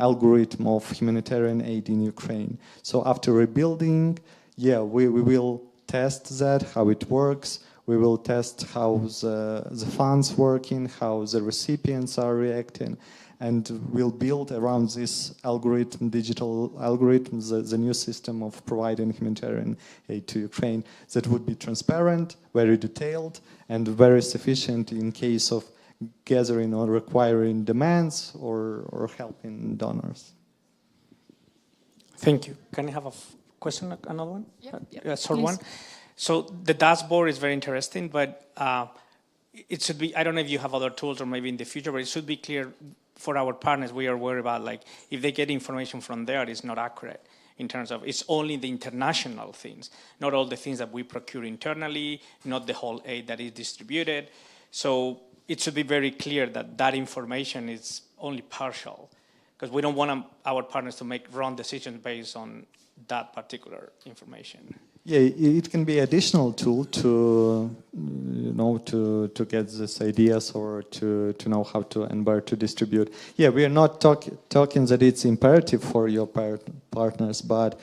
algorithm of humanitarian aid in Ukraine. So after rebuilding, we will test that, how it works. We will test how the funds working, how the recipients are reacting, and we'll build around this algorithm, digital algorithm, the new system of providing humanitarian aid to Ukraine that would be transparent, very detailed, and very sufficient in case of gathering or requiring demands or helping donors.
Thank you. Can I have a question, another one?
Yeah.
Short one. So the dashboard is very interesting, but it should be, I don't know if you have other tools or maybe in the future, but it should be clear for our partners. We are worried about, like, if they get information from there, it's not accurate in terms of, it's only the international things, not all the things that we procure internally, not the whole aid that is distributed. So it should be very clear that that information is only partial, because we don't want our partners to make wrong decisions based on that particular information.
Yeah, it can be additional tool to, to get these ideas or to know how to and where to distribute. Yeah, we are not talking that it's imperative for your partners, but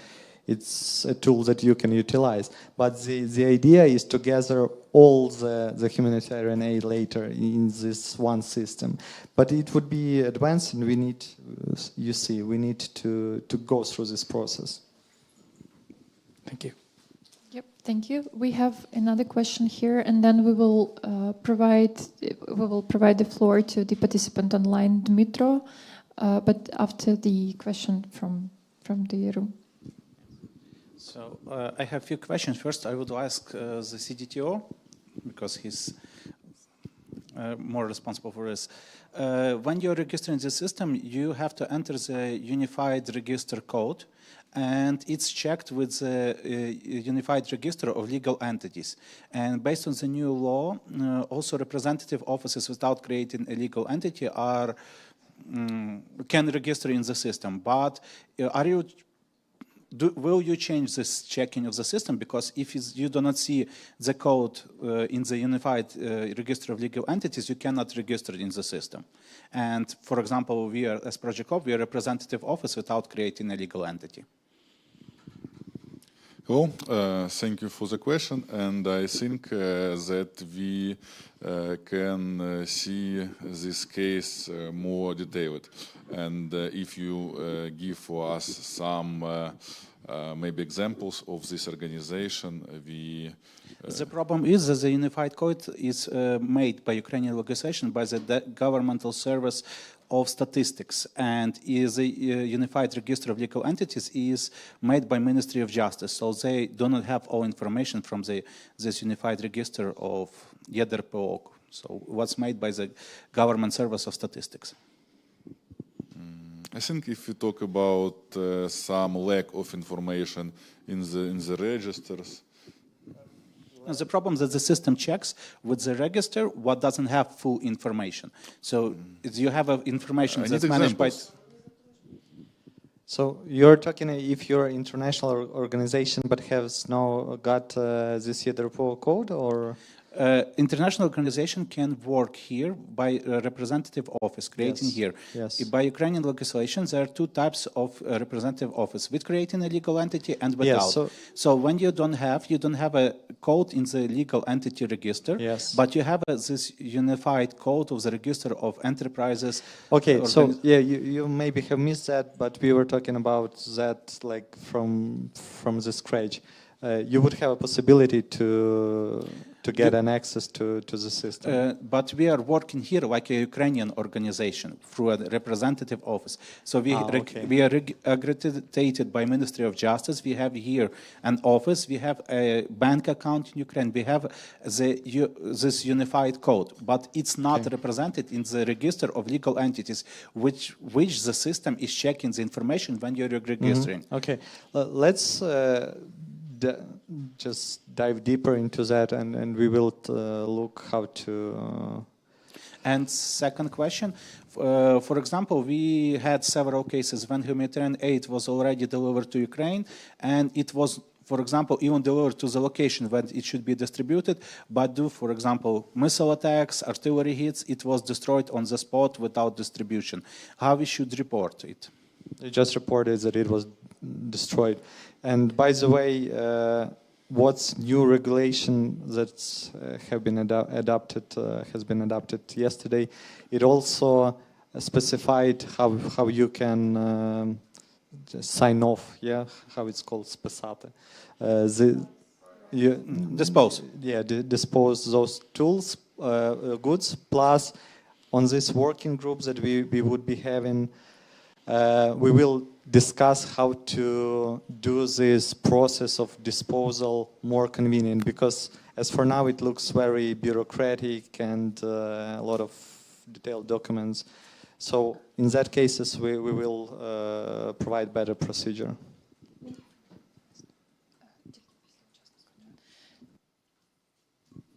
it's a tool that you can utilize. But the idea is to gather all the humanitarian aid later in this one system. But it would be advanced, and we need to go through this process.
Thank you.
Yep, thank you. We have another question here, and then we will provide the floor to the participant online, Dmitro, but after the question from the room.
So I have a few questions. First, I would ask the CDTO, because he's more responsible for this. When you're registering the system, you have to enter the unified register code, and it's checked with the unified register of legal entities. And based on the new law, also representative offices without creating a legal entity can register in the system. But will you change this checking of the system? Because if you do not see the code in the unified register of legal entities, you cannot register it in the system. And for example, we are, as Project Hope, we are a representative office without creating a legal entity.
Hello, thank you for the question, and I think that we can see this case more detailed. And if you give for us some maybe examples of this organization,
the problem is that the unified code is made by Ukrainian legislation by the governmental service of statistics, and is a unified register of legal entities is made by Ministry of Justice, so they do not have all information from this unified register of YEDRPO. So what's made by the government service of statistics.
I think if we talk about some lack of information in the registers.
The problem is that the system checks with the register what doesn't have full information. So you have information that's managed by.
So you're talking if you're an international organization but has got this YEDRPO code, or?
International organization can work here by a representative office, creating here.
Yes.
By Ukrainian legislation, there are two types of representative office, with creating a legal entity and without.
Yes,
so when you don't have a code in the legal entity register,
yes,
but you have this unified code of the register of enterprises.
Okay, so yeah, you maybe have missed that, but we were talking about that like from the scratch. You would have a possibility to get an access to the system.
But we are working here like a Ukrainian organization through a representative office. So we are accredited by Ministry of Justice. We have here an office. We have a bank account in Ukraine. We have this unified code, but it's not represented in the register of legal entities, which the system is checking the information when you're registering.
Mm-hmm. Okay, let's just dive deeper into that, and we will look how to.
And second question, for example, we had several cases when humanitarian aid was already delivered to Ukraine, and it was, for example, even delivered to the location when it should be distributed, but due, for example, missile attacks, artillery hits, it was destroyed on the spot without distribution. How we should report it?
You just reported that it was destroyed. And by the way, what's new regulation that's have been adopted has been adopted yesterday. It also specified how you can sign off, yeah, how it's called, spesate.
Dispose.
Yeah, dispose those tools, goods. Plus, on this working group that we would be having, we will discuss how to do this process of disposal more convenient, because as for now it looks very bureaucratic and a lot of detailed documents. So in that cases we will provide better procedure.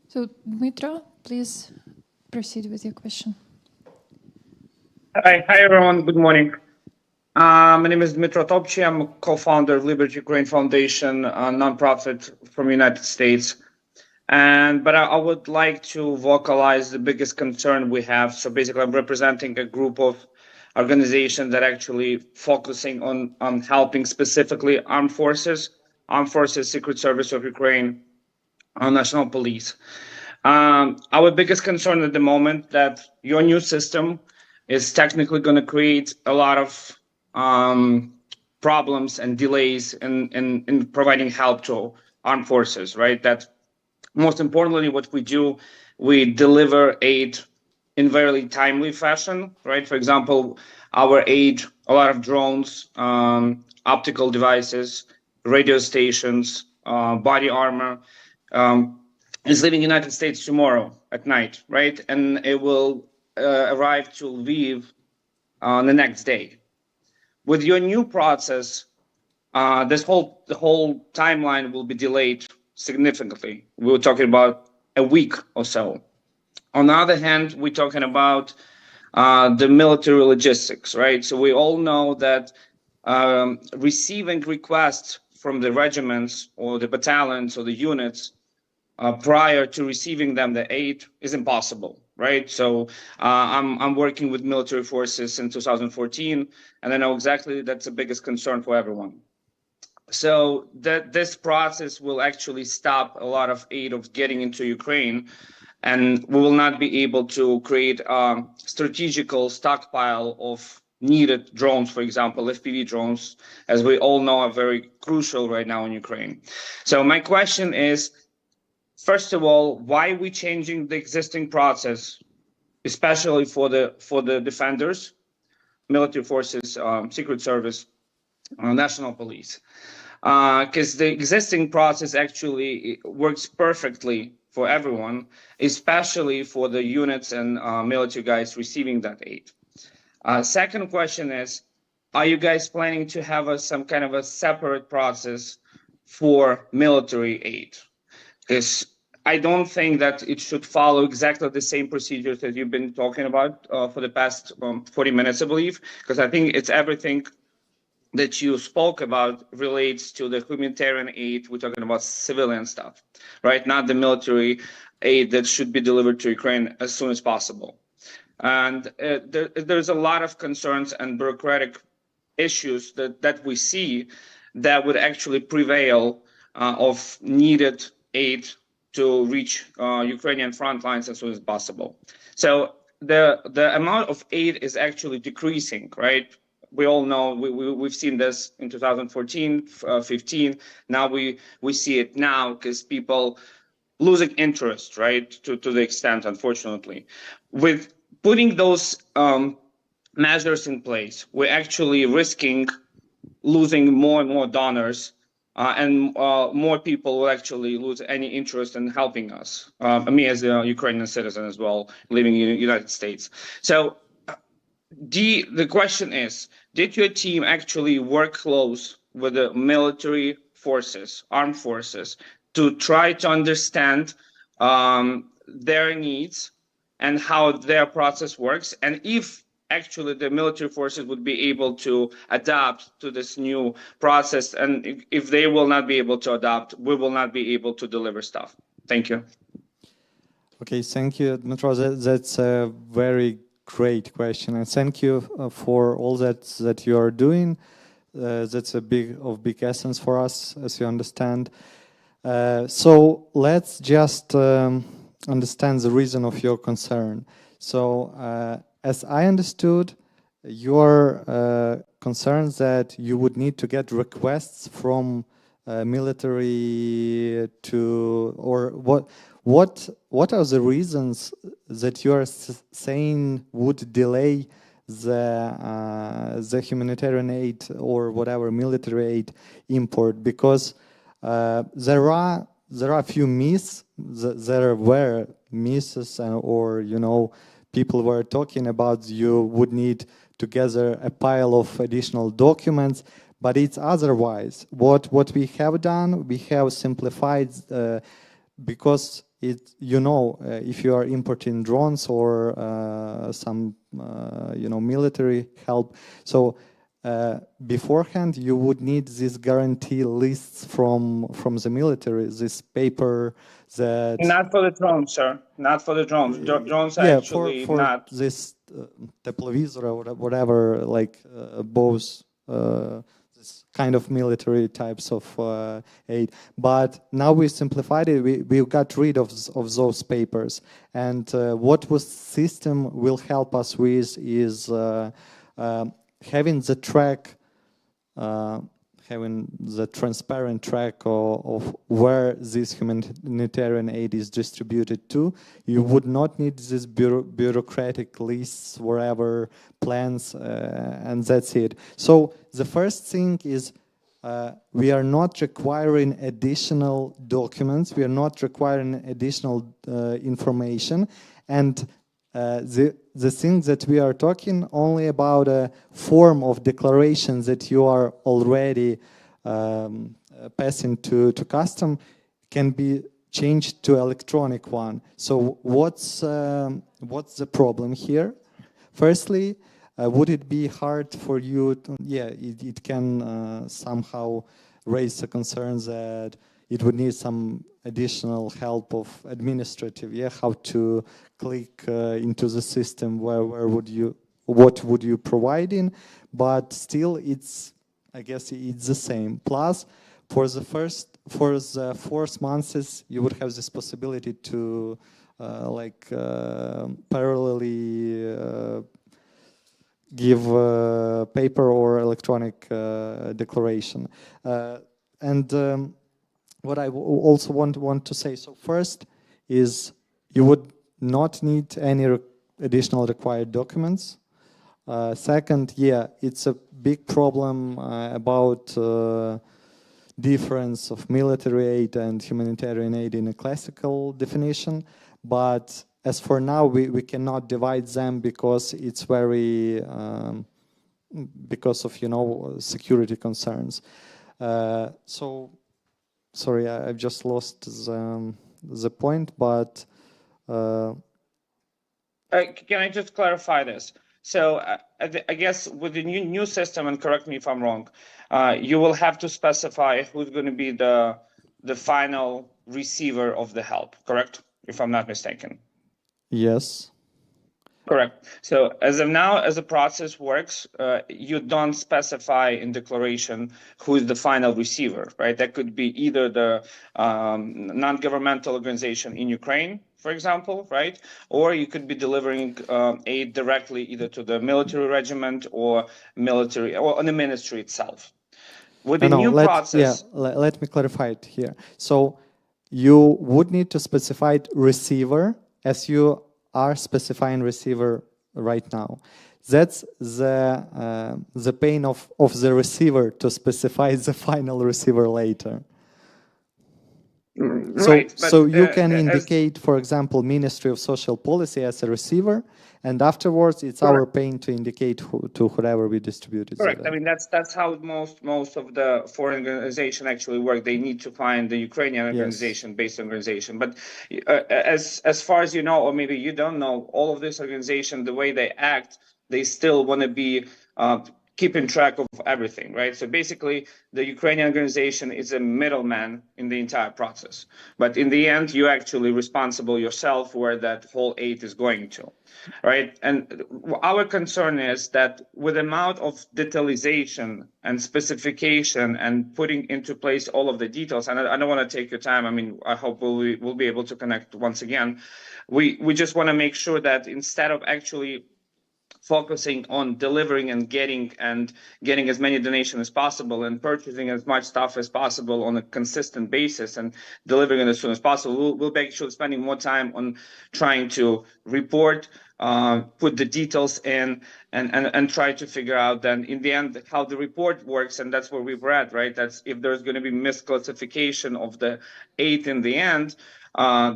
So Dmytro, please proceed with your question.
Hi everyone, good morning. My name is Dmytro Topchi. I'm a co-founder of Liberty Ukraine Foundation, a nonprofit from the United States. But I would like to vocalize the biggest concern we have. So basically, I'm representing a group of organizations that actually focusing on helping specifically armed forces, Secret Service of Ukraine, National Police. Our biggest concern at the moment that your new system is technically going to create a lot of problems and delays in providing help to armed forces, right? That most importantly, what we do, we deliver aid in very timely fashion, right? For example, our aid, a lot of drones, optical devices, radio stations, body armor, is leaving the United States tomorrow at night, right? And it will arrive to Lviv the next day. With your new process, the whole timeline will be delayed significantly. We were talking about a week or so. On the other hand, we're talking about the military logistics, right? So we all know that receiving requests from the regiments or the battalions or the units prior to receiving them, the aid, is impossible, right? So I'm working with military forces in 2014, and I know exactly that's the biggest concern for everyone. So this process will actually stop a lot of aid of getting into Ukraine, and we will not be able to create a strategical stockpile of needed drones, for example, FPV drones, as we all know are very crucial right now in Ukraine. So my question is, first of all, why are we changing the existing process, especially for the defenders, military forces, Secret Service, National Police? Because the existing process actually works perfectly for everyone, especially for the units and military guys receiving that aid. Second question is, are you guys planning to have some kind of a separate process for military aid? Because I don't think that it should follow exactly the same procedures that you've been talking about for the past 40 minutes, I believe, because I think it's everything that you spoke about relates to the humanitarian aid. We're talking about civilian stuff, right? Not the military aid that should be delivered to Ukraine as soon as possible. And there's a lot of concerns and bureaucratic issues that we see that would actually prevail of needed aid to reach Ukrainian front lines as soon as possible. So the amount of aid is actually decreasing, right? We all know, we've seen this in 2014, 15. Now we see it now because people losing interest, right, to the extent, unfortunately. With putting those measures in place, we're actually risking losing more and more donors, and more people will actually lose any interest in helping us. Me as a Ukrainian citizen as well, living in the United States. So the question is, did your team actually work close with the military forces, armed forces, to try to understand their needs and how their process works, and if actually the military forces would be able to adapt to this new process, and if they will not be able to adapt, we will not be able to deliver stuff. Thank you.
Okay, thank you, Dmitro. That's a very great question, and thank you for all that you are doing. That's a big essence for us, as you understand. So let's just understand the reason of your concern. So as I understood, your concerns that you would need to get requests from military to, or what are the reasons that you are saying would delay the humanitarian aid or whatever military aid import? Because there are a few myths. There were myths, or people were talking about you would need to gather a pile of additional documents, but it's otherwise. What we have done, we have simplified, because if you are importing drones or some military help, so beforehand you would need these guarantee lists from the military, this paper that...
Not for the drones, sir. Not for the drones. Drones are actually
for
not...
this teplevizor or whatever, like both this kind of military types of aid. But now we simplified it. We got rid of those papers. And what this system will help us with is having the track, having the transparent track of where this humanitarian aid is distributed to. You would not need these bureaucratic lists, wherever plans, and that's it. So the first thing is we are not requiring additional documents. We are not requiring additional information. And the thing that we are talking only about a form of declaration that you are already passing to custom can be changed to electronic one. So what's the problem here? Firstly, would it be hard for you to, it can somehow raise the concern that it would need some additional help of administrative, how to click into the system, what would you provide in, but still I guess it's the same. Plus, for the first 4 months, you would have this possibility to parallelly give paper or electronic declaration. What I also want to say, so first is you would not need any additional required documents. Second, it's a big problem about difference of military aid and humanitarian aid in a classical definition, but as for now, we cannot divide them because it's very, because of, security concerns. So, sorry, I've just lost the point, but...
Can I just clarify this? So I guess with the new system, and correct me if I'm wrong, you will have to specify who's going to be the final receiver of the help, correct? If I'm not mistaken.
Yes.
Correct. So as of now, as the process works, you don't specify in declaration who is the final receiver, right? That could be either the non-governmental organization in Ukraine, for example, right? Or you could be delivering aid directly either to the military regiment or military or on the ministry itself. With the new process...
let me clarify it here. So you would need to specify receiver as you are specifying receiver right now. That's the pain of the receiver to specify the final receiver later.
Right.
So
But
you can
as
indicate, for example, Ministry of Social Policy as a receiver, and afterwards it's our pain to indicate to whoever we distributed.
correct. I mean, that's how most of the foreign organization actually work. They need to find the Ukrainian organization, based organization. But as far as you know, or maybe you don't know, all of this organization, the way they act, they still want to be keeping track of everything, right? So basically, the Ukrainian organization is a middleman in the entire process. But in the end, you're actually responsible yourself where that whole aid is going to, right? And our concern is that with the amount of detailization and specification and putting into place all of the details, and I don't want to take your time. I mean, I hope we'll be able to connect once again. We just want to make sure that instead of actually focusing on delivering and getting as many donations as possible and purchasing as much stuff as possible on a consistent basis and delivering it as soon as possible, we'll be actually spending more time on trying to report, put the details in, and try to figure out then in the end how the report works. And that's where we've read, right? That's if there's going to be misclassification of the aid in the end,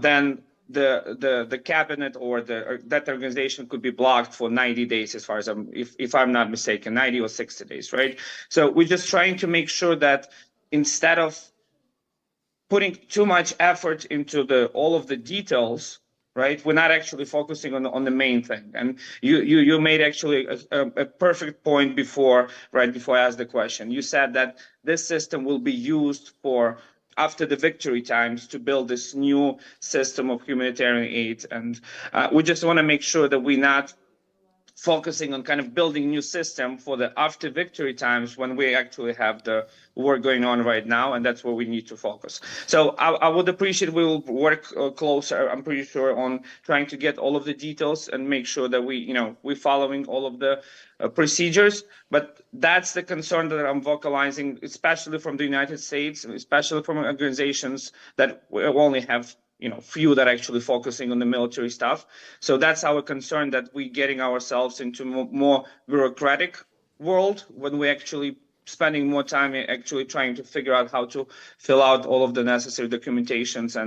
then the cabinet or that organization could be blocked for 90 days, as far as if I'm not mistaken, 90 or 60 days, right? So we're just trying to make sure that instead of putting too much effort into all of the details, right, we're not actually focusing on the main thing. And you made actually a perfect point before, right before I asked the question. You said that this system will be used for after the victory times to build this new system of humanitarian aid. And we just want to make sure that we're not focusing on kind of building new system for the after victory times when we actually have the work going on right now, and that's where we need to focus. So I would appreciate we will work closer, I'm pretty sure, on trying to get all of the details and make sure that we're following all of the procedures. But that's the concern that I'm vocalizing, especially from the United States, especially from organizations that we only have few that are actually focusing on the military stuff. So that's our concern, that we're getting ourselves into more bureaucratic world when we're actually spending more time actually trying to figure out how to fill out all of the necessary documentations.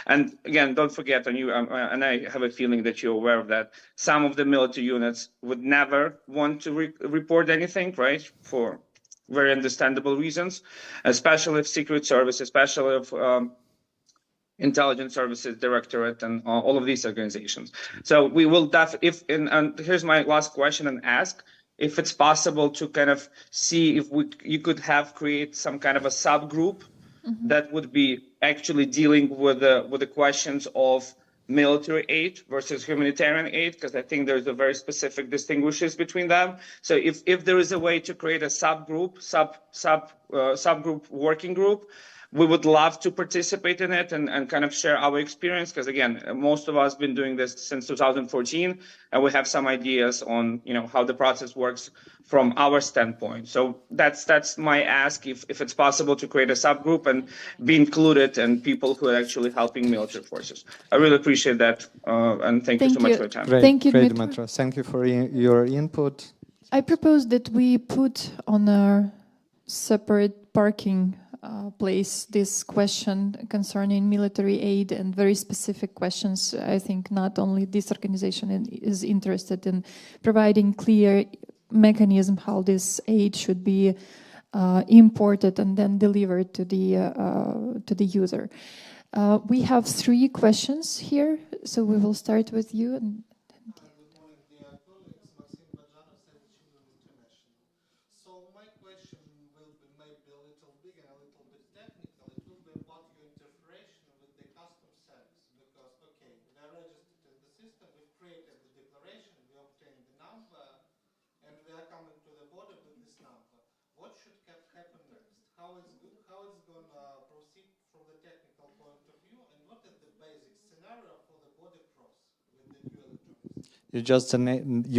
And again, don't forget, and I have a feeling that you're aware of that, some of the military units would never want to report anything, right? For very understandable reasons, especially if Secret Service, especially if Intelligence Services Directorate and all of these organizations. So we will and here's my last question and ask if it's possible to kind of see if you could create some kind of a subgroup that would be actually dealing with the questions of military aid versus humanitarian aid, because I think there's a very specific distinguishes between them. So if there is a way to create a subgroup, subgroup working group, we would love to participate in it and kind of share our experience, because again, most of us been doing this since 2014, and we have some ideas on how the process works from our standpoint. So that's my ask, if it's possible to create a subgroup and be included and people who are actually helping military forces. I really appreciate that, and thank you so much for your time.
Thank you,
Great,
Dmitry.
Thank you for your input.
I propose that we put on a separate parking place this question concerning military aid and very specific questions. I think not only this organization is interested in providing clear mechanism how this aid should be imported and then delivered to the user. We have 3 questions here, so we will start with you.
You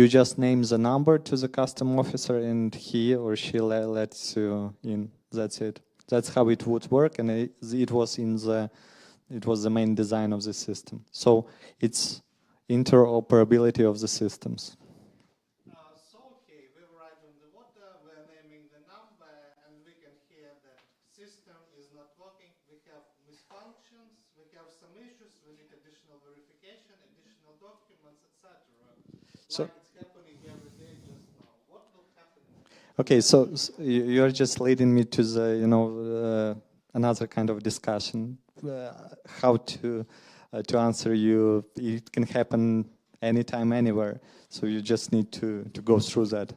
just name the number to the custom officer, and he or she lets you in. That's it. That's how it would work, and it was the main design of the system. So it's interoperability of the systems.
with functions, we have some issues, we need additional verification, additional documents, etc.
So,
like it's happening every day just now. What will happen next?
okay, so you're just leading me to the, another kind of discussion, how to answer you. It can happen anytime, anywhere. So you just need to go through that.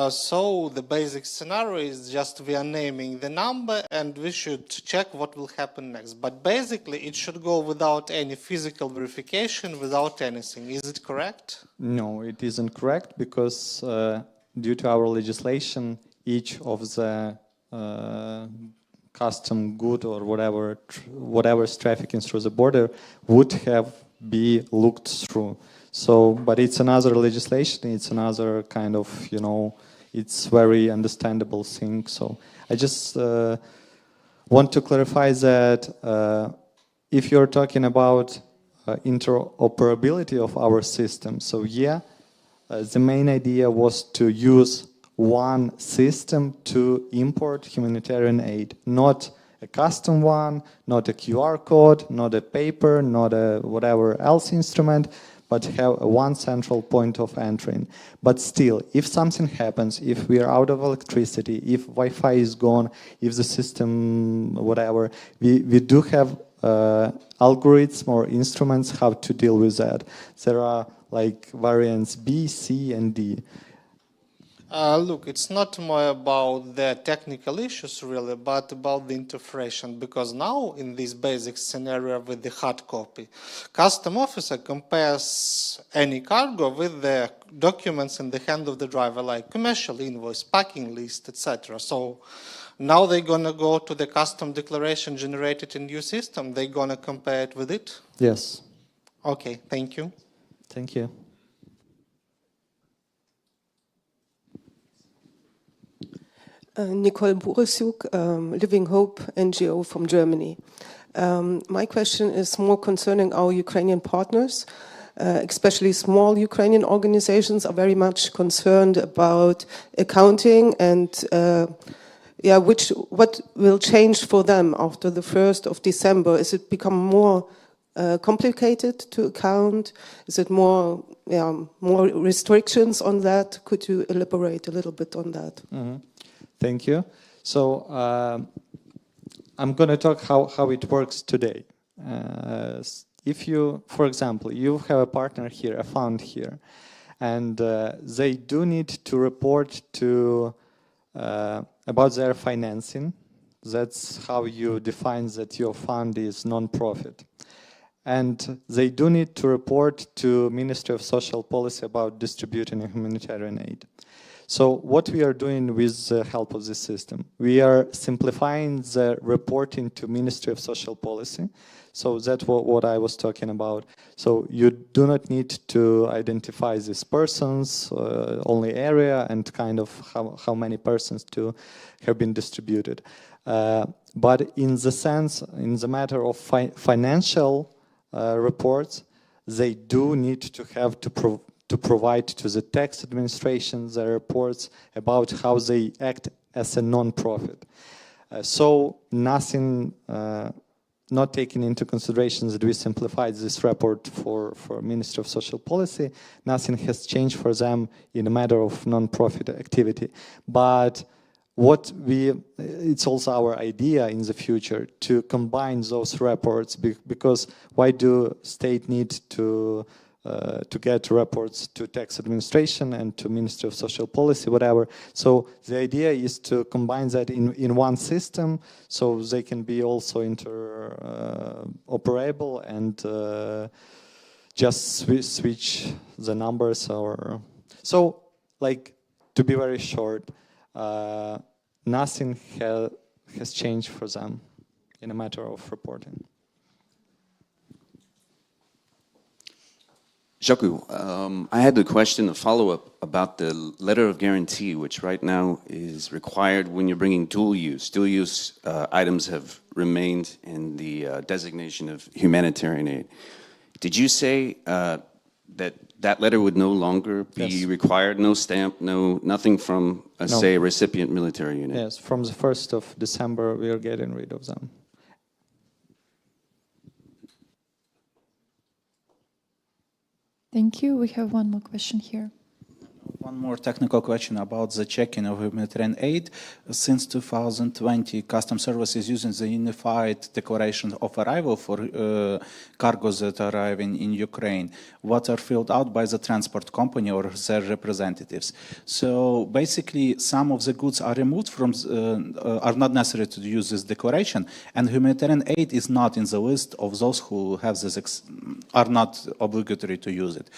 So the basic scenario is just we are naming the number and we should check what will happen next. But basically it should go without any physical verification, without anything. Is it correct?
No, it isn't correct because due to our legislation, each of the custom good or whatever's trafficking through the border would have be looked through. So, but it's another legislation, it's another kind of, it's very understandable thing. So I just want to clarify that if you're talking about interoperability of our system, so yeah, the main idea was to use one system to import humanitarian aid, not a custom one, not a QR code, not a paper, not a whatever else instrument, but have one central point of entry. But still, if something happens, if we are out of electricity, if Wi-Fi is gone, if the system, whatever, we do have algorithms or instruments how to deal with that. There are like variants B, C, and D.
Look, it's not more about the technical issues really, but about the interpretation. Because now in this basic scenario with the hard copy, custom officer compares any cargo with the documents in the hand of the driver, like commercial invoice, packing list, etc. So now they're gonna go to the custom declaration generated in your system. They're gonna compare it with it?
Yes.
Okay, thank you.
Thank you.
Nicole Borysiuk, Living Hope NGO from Germany. My question is more concerning our Ukrainian partners, especially small Ukrainian organizations are very much concerned about accounting and what will change for them after the 1st of December? Is it become more complicated to account? Is it more restrictions on that? Could you elaborate a little bit on that?
Mm-hmm. Thank you. So I'm going to talk how it works today. If you, for example, you have a partner here, a fund here, and they do need to report to about their financing. That's how you define that your fund is non-profit. And they do need to report to Ministry of Social Policy about distributing humanitarian aid. So what we are doing with the help of this system, we are simplifying the reporting to Ministry of Social Policy. So that's what I was talking about. So you do not need to identify these persons, only area, and kind of how many persons to have been distributed. But in the sense, in the matter of financial reports, they do need to have to provide to the tax administration the reports about how they act as a non-profit. So nothing, not taking into consideration that we simplified this report for Ministry of Social Policy, nothing has changed for them in a matter of non-profit activity. But it's also our idea in the future to combine those reports, because why do state need to get reports to tax administration and to Ministry of Social Policy, whatever. So the idea is to combine that in one system, so they can be also interoperable and just switch the numbers. So, like, to be very short, nothing has changed for them in a matter of reporting.
Jaku, I had a question, a follow-up about the letter of guarantee, which right now is required when you're bringing dual use. Dual use items have remained in the designation of humanitarian aid. Did you say that that letter would no longer be
Yes.
required? No stamp, nothing from,
No.
say, a recipient military unit?
Yes, from the 1st of December, we are getting rid of them.
Thank you. We have one more question here.
One more technical question about the checking of humanitarian aid. Since 2020, Customs Service is using the unified declaration of arrival for cargoes that are arriving in Ukraine, what are filled out by the transport company or their representatives. So basically, some of the goods are removed from, are not necessary to use this declaration, and humanitarian aid is not in the list of those who have this, are not obligatory to use it.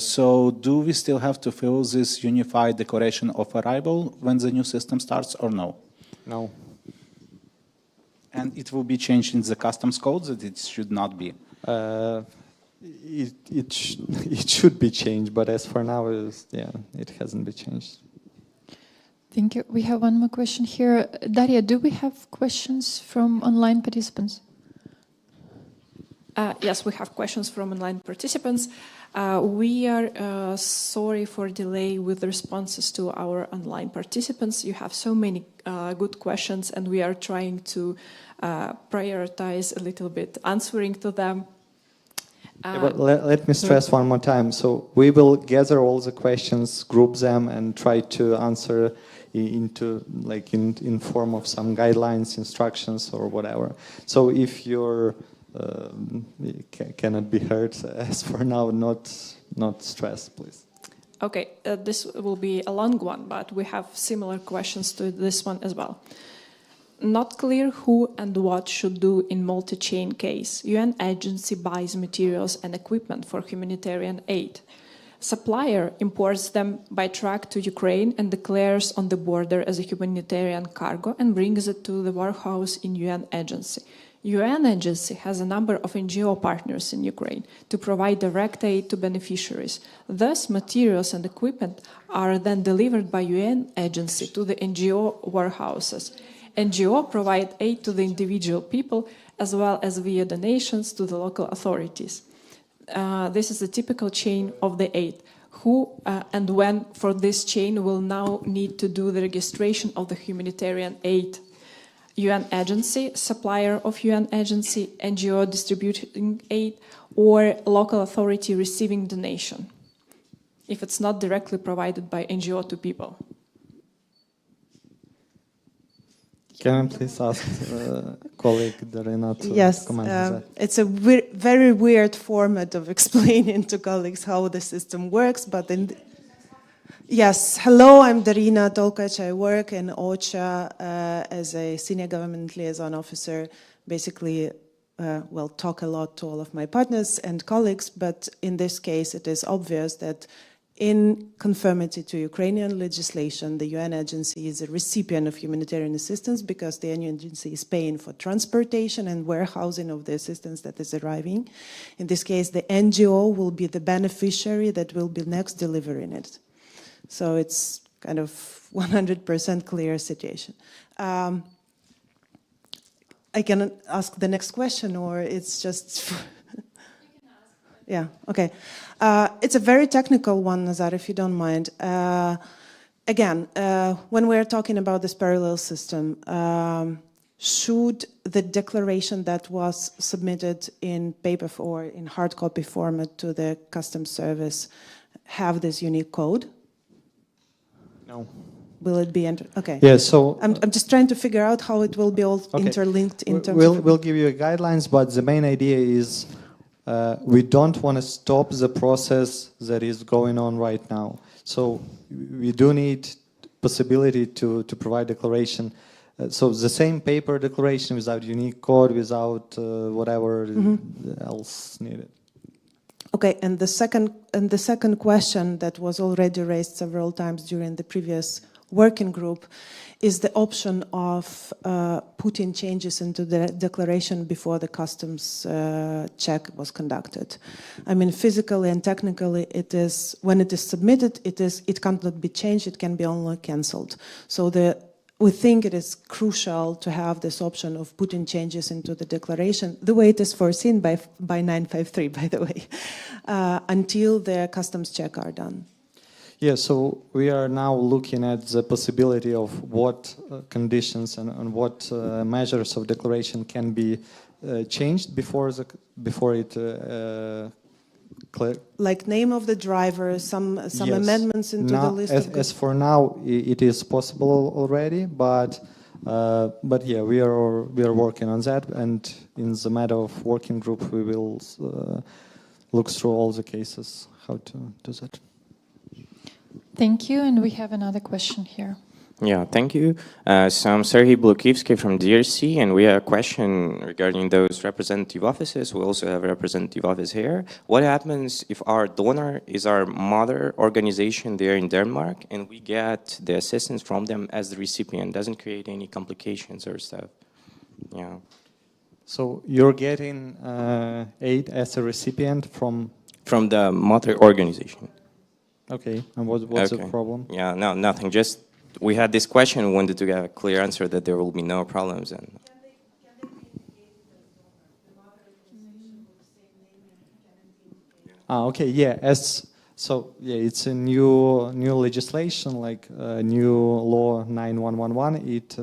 So do we still have to fill this unified declaration of arrival when the new system starts, or no?
No.
And it will be changed in the customs code that it should not be?
It should be changed, but as for now, it hasn't been changed.
Thank you. We have one more question here. Daria, do we have questions from online participants?
Yes, we have questions from online participants. We are sorry for delay with responses to our online participants. You have so many good questions, and we are trying to prioritize a little bit answering to them.
But let me stress one more time. So we will gather all the questions, group them, and try to answer into in form of some guidelines, instructions, or whatever. So if you're cannot be heard, as for now, not stress, please.
Okay, this will be a long one, but we have similar questions to this one as well. Not clear who and what should do in multi-chain case. UN agency buys materials and equipment for humanitarian aid. Supplier imports them by truck to Ukraine and declares on the border as a humanitarian cargo and brings it to the warehouse in UN agency. UN agency has a number of NGO partners in Ukraine to provide direct aid to beneficiaries. Thus, materials and equipment are then delivered by UN agency to the NGO warehouses. NGO provide aid to the individual people as well as via donations to the local authorities. This is the typical chain of the aid. Who and when for this chain will now need to do the registration of the humanitarian aid? UN agency, supplier of UN agency, NGO distributing aid, or local authority receiving donation, if it's not directly provided by NGO to people.
Can I please ask colleague Darina to comment on that?
It's a very weird format of explaining to colleagues how the system works, but yes, hello, I'm Darina Tolkac. I work in OCHA as a senior government liaison officer. Basically, talk a lot to all of my partners and colleagues, but in this case, it is obvious that in conformity to Ukrainian legislation, the UN agency is a recipient of humanitarian assistance because the UN agency is paying for transportation and warehousing of the assistance that is arriving. In this case, the NGO will be the beneficiary that will be next delivering it. So it's kind of 100% clear situation. I can ask the next question, or it's just... Yeah, okay. It's a very technical one, Nazar, if you don't mind. Again, when we're talking about this parallel system, should the declaration that was submitted in paper or in hard copy format to the customs service have this unique code?
No.
Will it be okay?
Yeah. So
I'm just trying to figure out how it will be all interlinked in terms of.
We'll give you guidelines, but the main idea is we don't want to stop the process that is going on right now. So we do need possibility to provide declaration. So the same paper declaration without unique code, without whatever else needed.
Okay, and the second question that was already raised several times during the previous working group is the option of putting changes into the declaration before the customs check was conducted. I mean, physically and technically, it is when it is submitted, it cannot be changed. It can be only cancelled. So the we think it is crucial to have this option of putting changes into the declaration, the way it is foreseen by 953, by the way, until the customs check are done.
Yeah, so we are now looking at the possibility of what conditions and what measures of declaration can be changed before it
like name of the driver, some yes. Amendments into
now,
the list.
As for now, it is possible already, but yeah, we are working on that, and in the matter of working group, we will look through all the cases how to do that.
Thank you, and we have another question here.
Yeah, thank you. So I'm Serhiy Blukivsky from DRC, and we have a question regarding those representative offices. We also have a representative office here. What happens if our donor is our mother organization there in Denmark, and we get the assistance from them as the recipient? Doesn't create any complications or stuff? Yeah.
So you're getting aid as a recipient from
the mother organization.
Okay, and what's the problem?
Yeah, no, nothing. Just we had this question and wanted to get a clear answer that there will be no problems. And
okay, yeah. So yeah, it's a new legislation, like new law 9111. It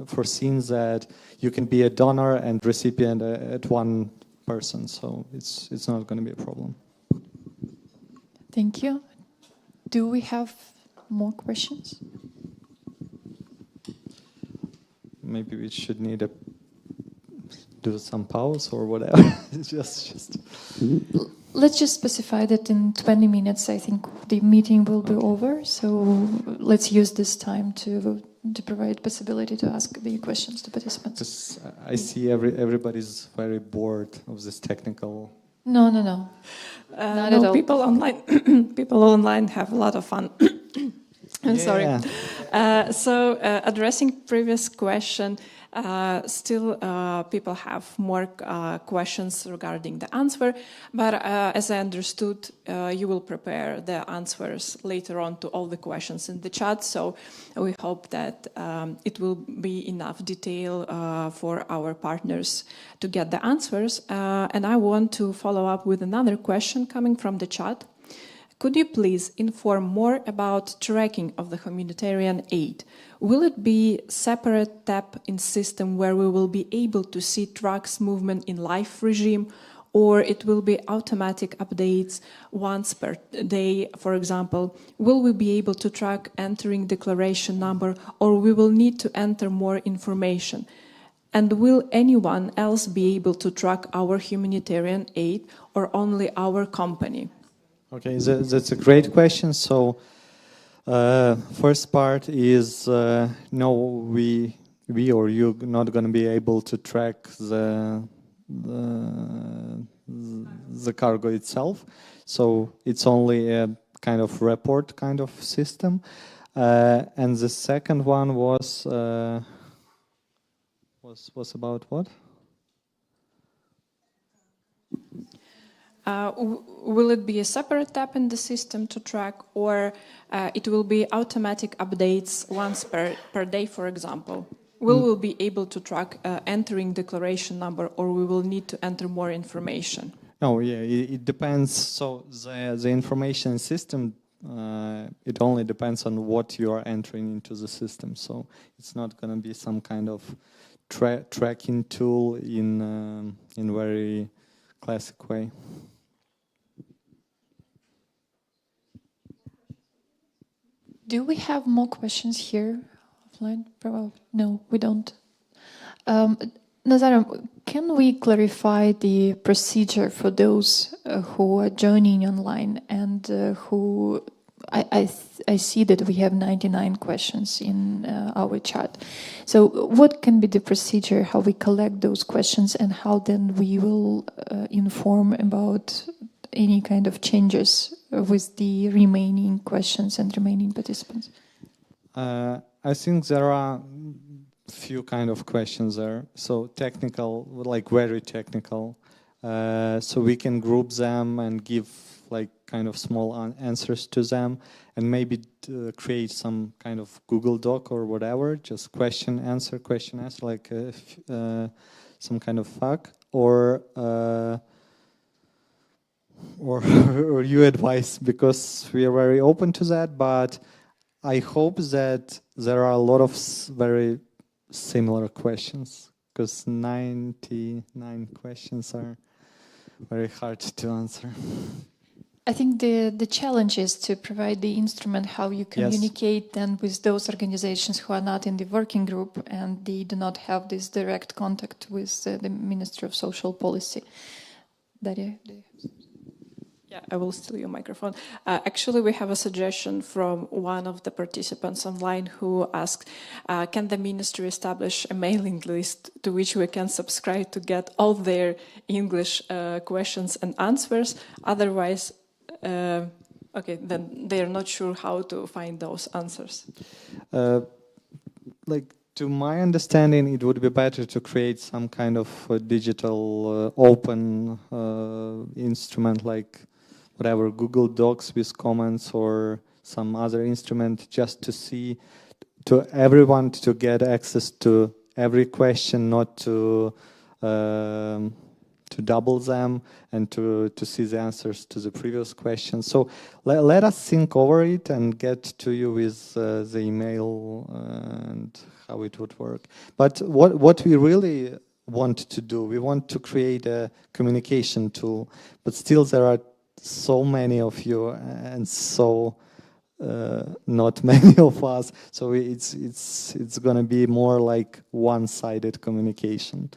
foresees that you can be a donor and recipient at one person. So it's not going to be a problem.
Thank you. Do we have more questions?
Maybe we should do some pause or whatever. just.
Let's just specify that in 20 minutes, I think the meeting will be over. So let's use this time to provide possibility to ask the questions to participants.
I see everybody's very bored of this technical.
No.
Not at all. People online have a lot of fun. I'm sorry. So addressing previous question, still people have more questions regarding the answer, but as I understood, you will prepare the answers later on to all the questions in the chat, so we hope that it will be enough detail for our partners to get the answers. And I want to follow up with another question coming from the chat. Could you please inform more about tracking of the humanitarian aid? Will it be separate tap-in system where we will be able to see trucks movement in live regime, or it will be automatic updates once per day, for example? Will we be able to track entering declaration number, or we will need to enter more information? And will anyone else be able to track our humanitarian aid, or only our company?
Okay, that's a great question. So, first part is no, we or you not going to be able to track the cargo itself. So it's only a kind of report kind of system. And the second one was about what?
Will it be a separate tab in the system to track, or it will be automatic updates once per day, for example? Will we be able to track entering declaration number, or we will need to enter more information?
No, yeah, it depends. So the information system, it only depends on what you are entering into the system. So it's not going to be some kind of tracking tool in very classic way.
Do we have more questions here offline? No, we don't. Nazar, can we clarify the procedure for those who are joining online and who... I see that we have 99 questions in our chat. So what can be the procedure, how we collect those questions, and how then we will inform about any kind of changes with the remaining questions and remaining participants?
I think there are few kind of questions there. So technical, like very technical. So we can group them and give like kind of small answers to them, and maybe create some kind of Google Doc or whatever, just question answer, like some kind of FAQ, or or you advise, because we are very open to that. But I hope that there are a lot of very similar questions, because 99 questions are very hard to answer.
I think the challenge is to provide the instrument how you communicate then with those organizations who are not in the working group and they do not have this direct contact with the Ministry of Social Policy. Daria, do you have something?
Yeah, I will steal your microphone. Actually, we have a suggestion from one of the participants online who asked, can the ministry establish a mailing list to which we can subscribe to get all their English questions and answers? Otherwise, okay, then they are not sure how to find those answers.
To my understanding, it would be better to create some kind of digital open instrument, like whatever, Google Docs with comments or some other instrument, just to see, to everyone to get access to every question, not to double them, and to see the answers to the previous question. So let us think over it and get to you with the email and how it would work. But what we really want to do, we want to create a communication tool, but still there are so many of you and so not many of us, so it's gonna be more like one-sided communication.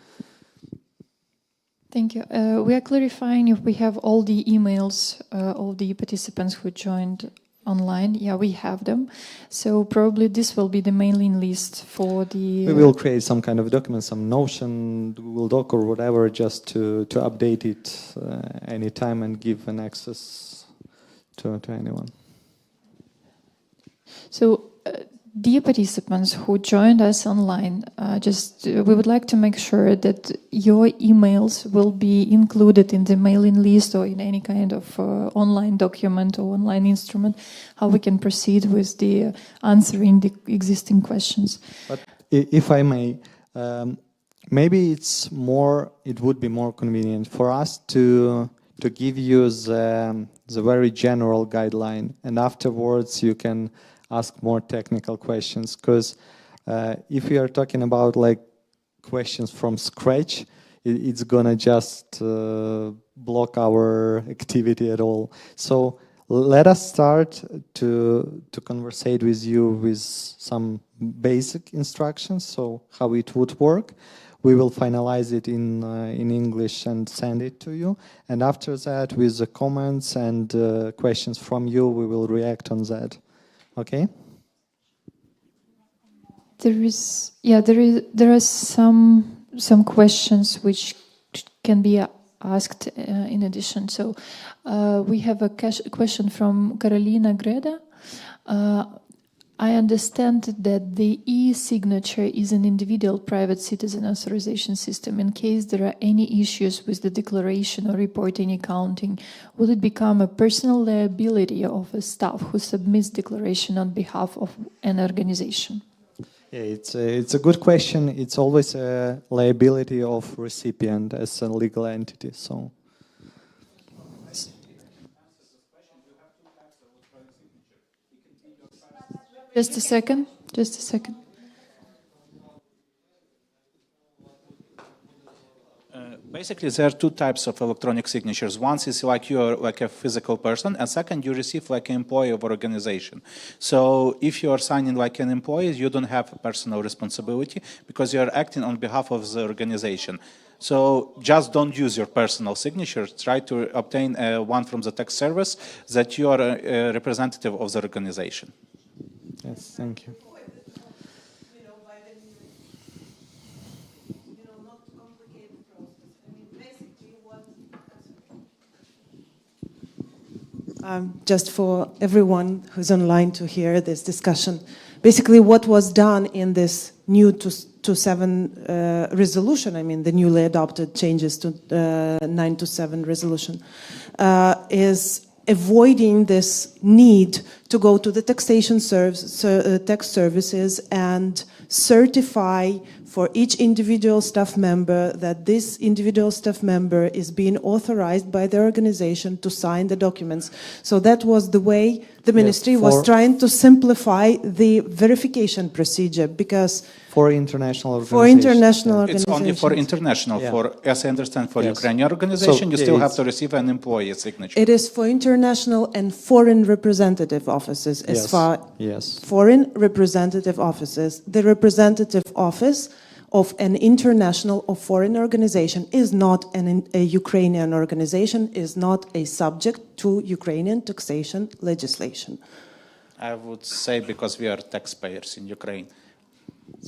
Thank you. We are clarifying if we have all the emails of the participants who joined online. Yeah, we have them. So probably this will be the mailing list for the...
We will create some kind of document, some Notion, Google Doc or whatever, just to update it anytime and give an access to anyone.
So, dear participants who joined us online, we would like to make sure that your emails will be included in the mailing list or in any kind of online document or online instrument, how we can proceed with the answering the existing questions.
But if I may, maybe it would be more convenient for us to give you the very general guideline, and afterwards you can ask more technical questions, because if we are talking about like questions from scratch, it's gonna just block our activity at all. So let us start to conversate with you with some basic instructions, so how it would work. We will finalize it in English and send it to you, and after that, with the comments and questions from you, we will react on that. Okay.
There are some questions which can be asked in addition. So we have a question from Carolina Greda. I understand that the e-signature is an individual private citizen authorization system. In case there are any issues with the declaration or reporting accounting, will it become a personal liability of a staff who submits declaration on behalf of an organization?
Yeah, it's a good question. It's always a liability of recipient as a legal entity. So.
Just a second.
Basically, there are two types of electronic signatures. One is like you're like a physical person, and second, you receive like an employee of an organization. So if you are signing like an employee, you don't have a personal responsibility because you are acting on behalf of the organization. So just don't use your personal signature. Try to obtain one from the tax service that you are a representative of the organization.
Yes, thank you.
Just for everyone who's online to hear this discussion, basically what was done in this new 227 resolution, I mean the newly adopted changes to 927 resolution, is avoiding this need to go to the taxation tax services and certify for each individual staff member that this individual staff member is being authorized by the organization to sign the documents. So that was the way the ministry was trying to simplify the verification procedure, because
for international organizations.
It's only for international. For, as I understand, for Ukrainian organization, you still have to receive an employee signature.
It is for international and foreign representative offices. As far foreign representative offices, the representative office of an international or foreign organization is not a Ukrainian organization, is not a subject to Ukrainian taxation legislation.
I would say because we are taxpayers in Ukraine.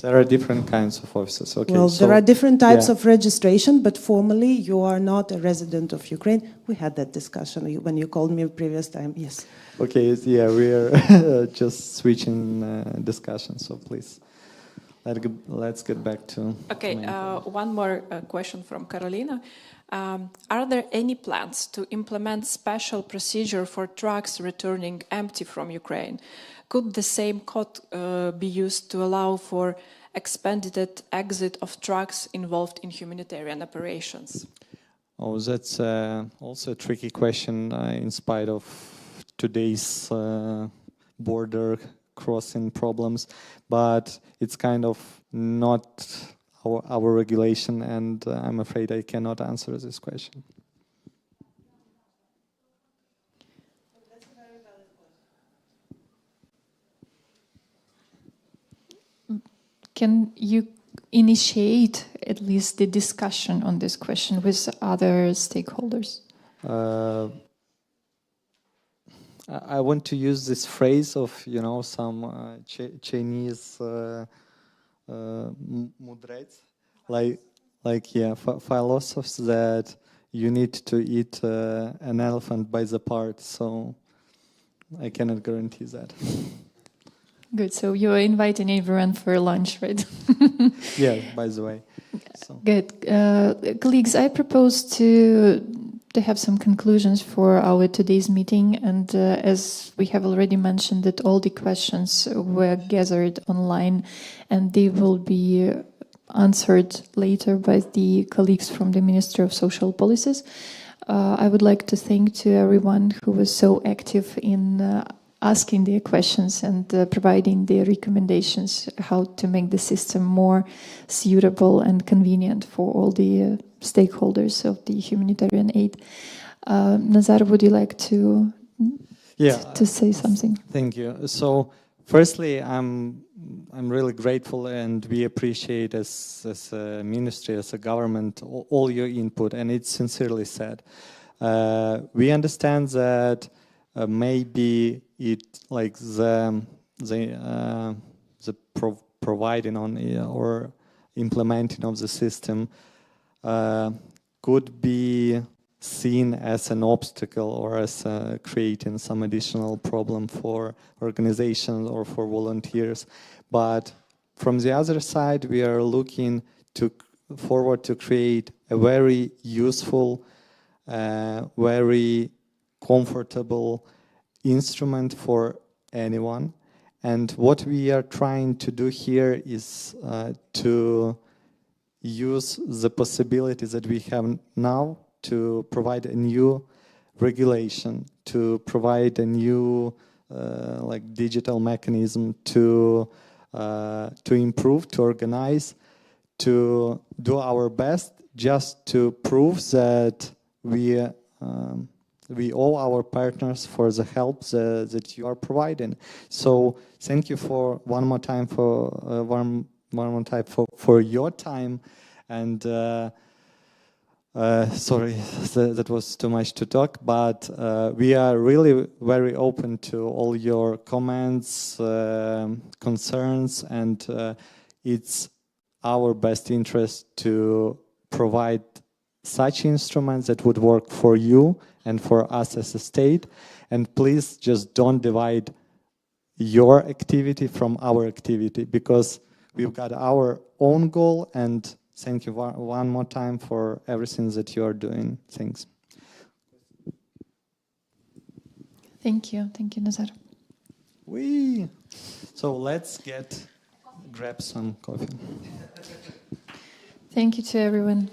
There are different kinds of offices. Okay,
well, there are different types of registration, but formally you are not a resident of Ukraine. We had that discussion when you called me previous time, yes.
Okay, yeah, we are just switching discussion, so please. Let's get back to...
Okay, one more question from Carolina. Are there any plans to implement special procedure for trucks returning empty from Ukraine? Could the same code be used to allow for expedited exit of trucks involved in humanitarian operations?
Oh, that's also a tricky question in spite of today's border crossing problems, but it's kind of not our regulation, and I'm afraid I cannot answer this question.
Can you initiate at least the discussion on this question with other stakeholders?
I want to use this phrase of, you know, some Chinese mudrets, philosophers, that you need to eat an elephant by the part. So I cannot guarantee that.
Good. So you're inviting everyone for lunch, right?
Yeah. By the way. So.
Good, colleagues. I propose to have some conclusions for our today's meeting, and as we have already mentioned, that all the questions were gathered online, and they will be answered later by the colleagues from the Ministry of Social Policies. I would like to thank to everyone who was so active in asking their questions and providing their recommendations how to make the system more suitable and convenient for all the stakeholders of the humanitarian aid. Nazar, would you like to say something?
Thank you. So, firstly, I'm really grateful, and we appreciate as a ministry, as a government, all your input, and it's sincerely said. We understand that maybe it like the providing on or implementing of the system could be seen as an obstacle or as creating some additional problem for organizations or for volunteers. But from the other side, we are looking forward to create a very useful, very comfortable instrument for anyone. And what we are trying to do here is to use the possibilities that we have now to provide a new regulation, to provide a new digital mechanism to improve, to organize, to do our best just to prove that we owe our partners for the help that you are providing. So thank you for one more time for your time, and sorry that was too much to talk, but we are really very open to all your comments, concerns, and it's our best interest to provide such instruments that would work for you and for us as a state. And please just don't divide your activity from our activity, because we've got our own goal. And thank you one more time for everything that you are doing. Thanks.
Thank you, Nazar.
So let's grab some coffee.
Thank you to everyone.